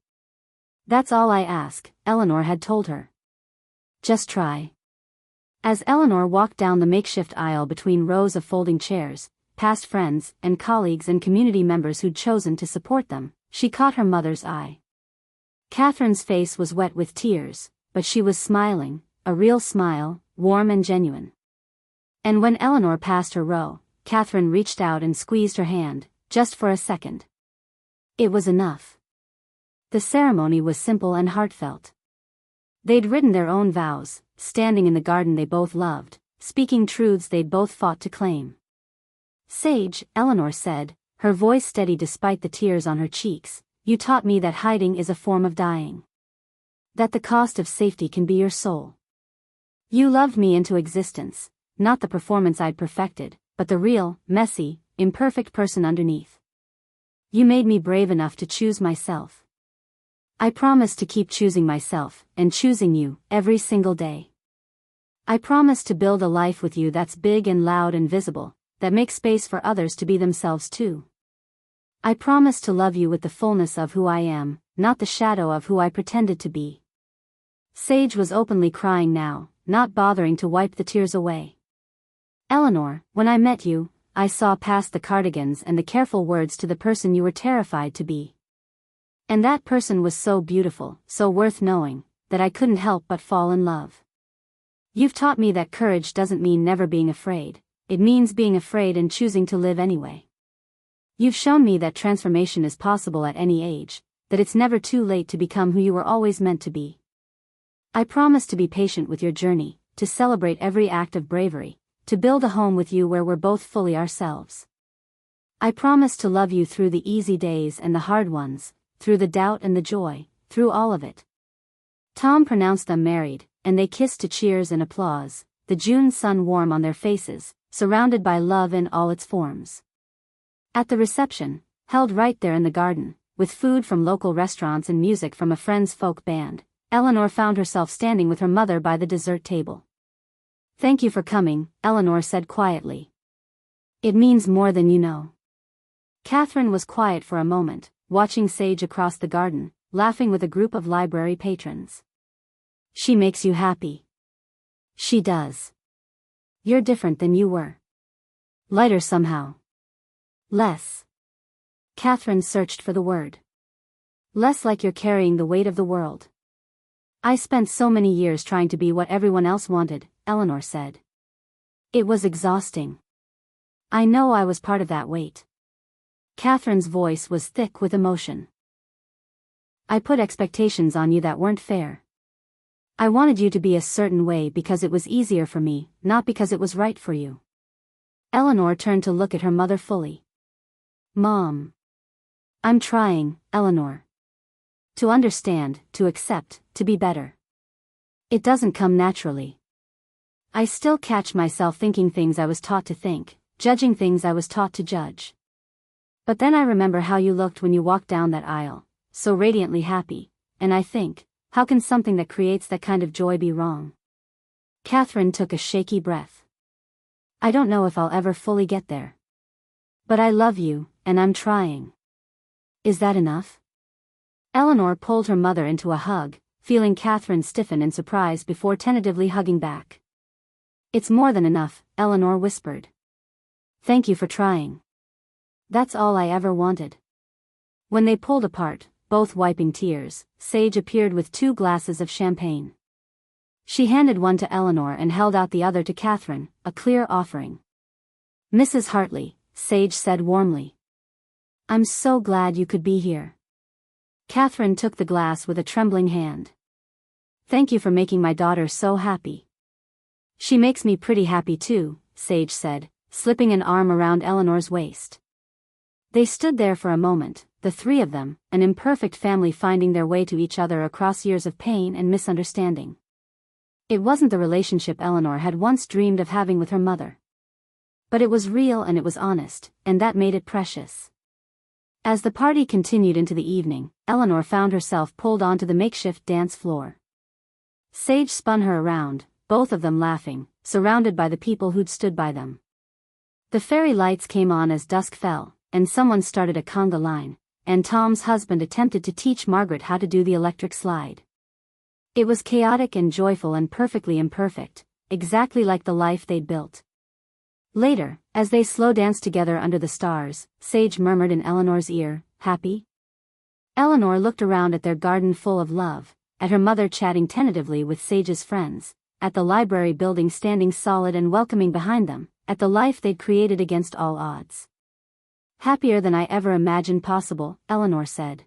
That's all I ask," Eleanor had told her. "Just try." As Eleanor walked down the makeshift aisle between rows of folding chairs, past friends and colleagues and community members who'd chosen to support them, she caught her mother's eye. Catherine's face was wet with tears, but she was smiling, a real smile, warm and genuine. And when Eleanor passed her row, Catherine reached out and squeezed her hand, just for a second. It was enough. The ceremony was simple and heartfelt. They'd written their own vows, standing in the garden they both loved, speaking truths they'd both fought to claim. "Sage," Eleanor said, her voice steady despite the tears on her cheeks, "you taught me that hiding is a form of dying. That the cost of safety can be your soul. You loved me into existence, not the performance I'd perfected, but the real, messy, imperfect person underneath. You made me brave enough to choose myself. I promise to keep choosing myself, and choosing you, every single day. I promise to build a life with you that's big and loud and visible, that makes space for others to be themselves too. I promise to love you with the fullness of who I am, not the shadow of who I pretended to be." Sage was openly crying now, not bothering to wipe the tears away. "Eleanor, when I met you, I saw past the cardigans and the careful words to the person you were terrified to be. And that person was so beautiful, so worth knowing, that I couldn't help but fall in love. You've taught me that courage doesn't mean never being afraid, it means being afraid and choosing to live anyway. You've shown me that transformation is possible at any age, that it's never too late to become who you were always meant to be. I promise to be patient with your journey, to celebrate every act of bravery, to build a home with you where we're both fully ourselves. I promise to love you through the easy days and the hard ones, through the doubt and the joy, through all of it." Tom pronounced them married, and they kissed to cheers and applause, the June sun warm on their faces, surrounded by love in all its forms. At the reception, held right there in the garden, with food from local restaurants and music from a friend's folk band, Eleanor found herself standing with her mother by the dessert table. "Thank you for coming," Eleanor said quietly. "It means more than you know." Catherine was quiet for a moment, watching Sage across the garden, laughing with a group of library patrons. She makes you happy. She does. You're different than you were. Lighter somehow. Less. Catherine searched for the word. Less like you're carrying the weight of the world. I spent so many years trying to be what everyone else wanted, Eleanor said. It was exhausting. I know I was part of that weight. Catherine's voice was thick with emotion. I put expectations on you that weren't fair. I wanted you to be a certain way because it was easier for me, not because it was right for you. Eleanor turned to look at her mother fully. Mom. I'm trying, Eleanor. To understand, to accept, to be better. It doesn't come naturally. I still catch myself thinking things I was taught to think, judging things I was taught to judge. But then I remember how you looked when you walked down that aisle, so radiantly happy, and I think, how can something that creates that kind of joy be wrong? Catherine took a shaky breath. I don't know if I'll ever fully get there. But I love you, and I'm trying. Is that enough? Eleanor pulled her mother into a hug, feeling Catherine stiffen in surprise before tentatively hugging back. It's more than enough, Eleanor whispered. Thank you for trying. That's all I ever wanted. When they pulled apart, both wiping tears, Sage appeared with 2 glasses of champagne. She handed one to Eleanor and held out the other to Catherine, a clear offering. Mrs. Hartley, Sage said warmly. I'm so glad you could be here. Catherine took the glass with a trembling hand. Thank you for making my daughter so happy. She makes me pretty happy too, Sage said, slipping an arm around Eleanor's waist. They stood there for a moment, the 3 of them, an imperfect family finding their way to each other across years of pain and misunderstanding. It wasn't the relationship Eleanor had once dreamed of having with her mother. But it was real and it was honest, and that made it precious. As the party continued into the evening, Eleanor found herself pulled onto the makeshift dance floor. Sage spun her around, both of them laughing, surrounded by the people who'd stood by them. The fairy lights came on as dusk fell, and someone started a conga line, and Tom's husband attempted to teach Margaret how to do the electric slide. It was chaotic and joyful and perfectly imperfect, exactly like the life they'd built. Later, as they slow danced together under the stars, Sage murmured in Eleanor's ear, "Happy?" Eleanor looked around at their garden full of love, at her mother chatting tentatively with Sage's friends, at the library building standing solid and welcoming behind them, at the life they'd created against all odds. Happier than I ever imagined possible, Eleanor said.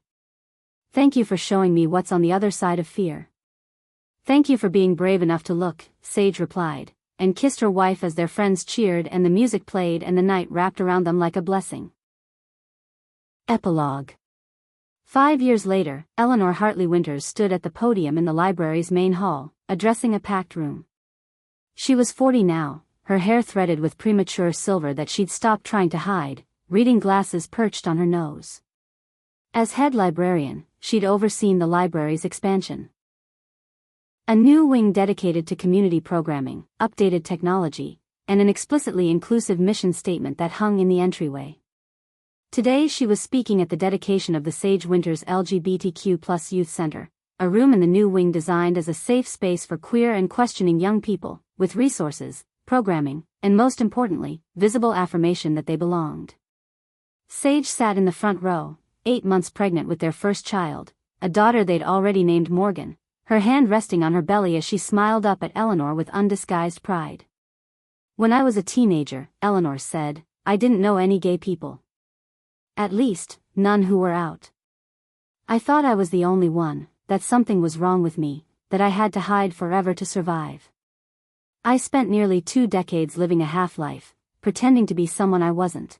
Thank you for showing me what's on the other side of fear. Thank you for being brave enough to look, Sage replied, and kissed her wife as their friends cheered and the music played and the night wrapped around them like a blessing. Epilogue. 5 years later, Eleanor Hartley Winters stood at the podium in the library's main hall, addressing a packed room. She was 40 now, her hair threaded with premature silver that she'd stopped trying to hide, reading glasses perched on her nose. As head librarian, she'd overseen the library's expansion. A new wing dedicated to community programming, updated technology, and an explicitly inclusive mission statement that hung in the entryway. Today she was speaking at the dedication of the Sage Winters LGBTQ+ Youth Center, a room in the new wing designed as a safe space for queer and questioning young people, with resources, programming, and most importantly, visible affirmation that they belonged. Sage sat in the front row, 8 months pregnant with their first child, a daughter they'd already named Morgan, her hand resting on her belly as she smiled up at Eleanor with undisguised pride. When I was a teenager, Eleanor said, I didn't know any gay people. At least, none who were out. I thought I was the only one, that something was wrong with me, that I had to hide forever to survive. I spent nearly 2 decades living a half-life, pretending to be someone I wasn't.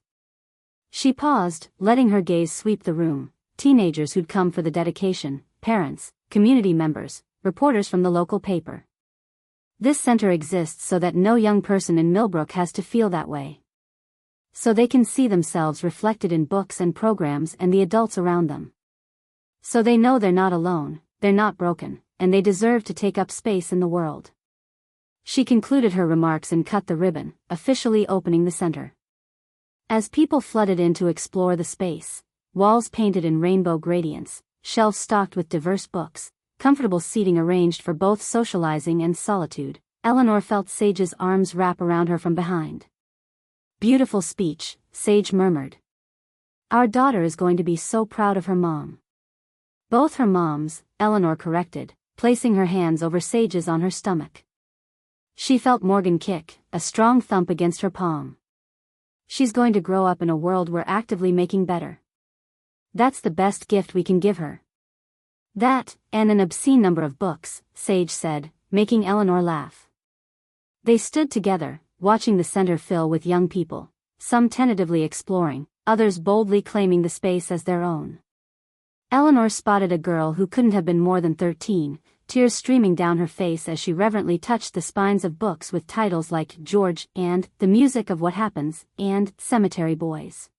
She paused, letting her gaze sweep the room, teenagers who'd come for the dedication, parents, community members, reporters from the local paper. This center exists so that no young person in Millbrook has to feel that way. So they can see themselves reflected in books and programs and the adults around them. So they know they're not alone, they're not broken, and they deserve to take up space in the world. She concluded her remarks and cut the ribbon, officially opening the center. As people flooded in to explore the space, walls painted in rainbow gradients, shelves stocked with diverse books, comfortable seating arranged for both socializing and solitude. Eleanor felt Sage's arms wrap around her from behind. "Beautiful speech," Sage murmured. "Our daughter is going to be so proud of her mom." "Both her moms," Eleanor corrected, placing her hands over Sage's on her stomach. She felt Morgan kick, a strong thump against her palm. "She's going to grow up in a world we're actively making better. That's the best gift we can give her." "That, and an obscene number of books," Sage said, making Eleanor laugh. They stood together, watching the center fill with young people, some tentatively exploring, others boldly claiming the space as their own. Eleanor spotted a girl who couldn't have been more than 13, tears streaming down her face as she reverently touched the spines of books with titles like George and The Music of What Happens and Cemetery Boys.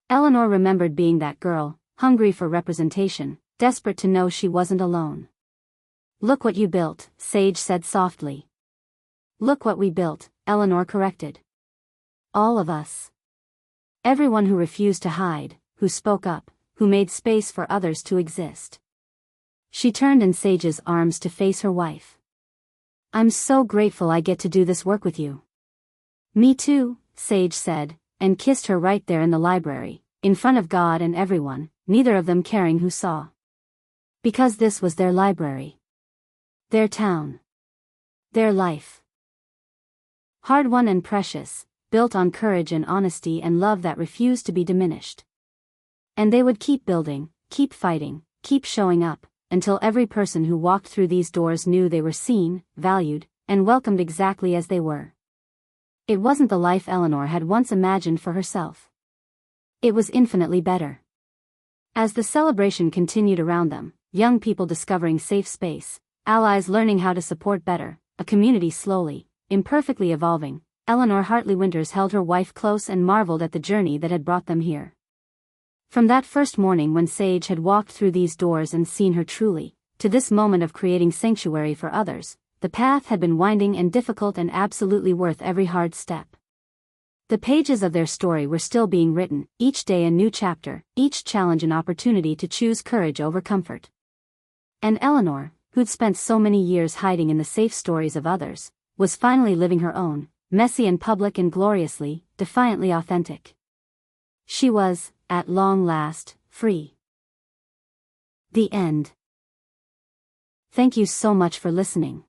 Eleanor remembered being that girl, hungry for representation, desperate to know she wasn't alone. "Look what you built," Sage said softly. "Look what we built," Eleanor corrected. "All of us. Everyone who refused to hide, who spoke up, who made space for others to exist." She turned in Sage's arms to face her wife. "I'm so grateful I get to do this work with you." "Me too," Sage said, and kissed her right there in the library, in front of God and everyone, neither of them caring who saw. Because this was their library. Their town. Their life. Hard-won and precious, built on courage and honesty and love that refused to be diminished. And they would keep building, keep fighting, keep showing up, until every person who walked through these doors knew they were seen, valued, and welcomed exactly as they were. It wasn't the life Eleanor had once imagined for herself. It was infinitely better. As the celebration continued around them, young people discovering safe space, allies learning how to support better, a community slowly, imperfectly evolving, Eleanor Hartley Winters held her wife close and marveled at the journey that had brought them here. From that first morning when Sage had walked through these doors and seen her truly, to this moment of creating sanctuary for others, the path had been winding and difficult and absolutely worth every hard step. The pages of their story were still being written, each day a new chapter, each challenge an opportunity to choose courage over comfort. And Eleanor, who'd spent so many years hiding in the safe stories of others, was finally living her own, messy and public and gloriously, defiantly authentic. She was, at long last, free. The end. Thank you so much for listening.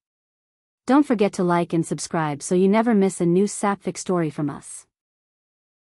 Don't forget to like and subscribe so you never miss a new Sapphic story from us.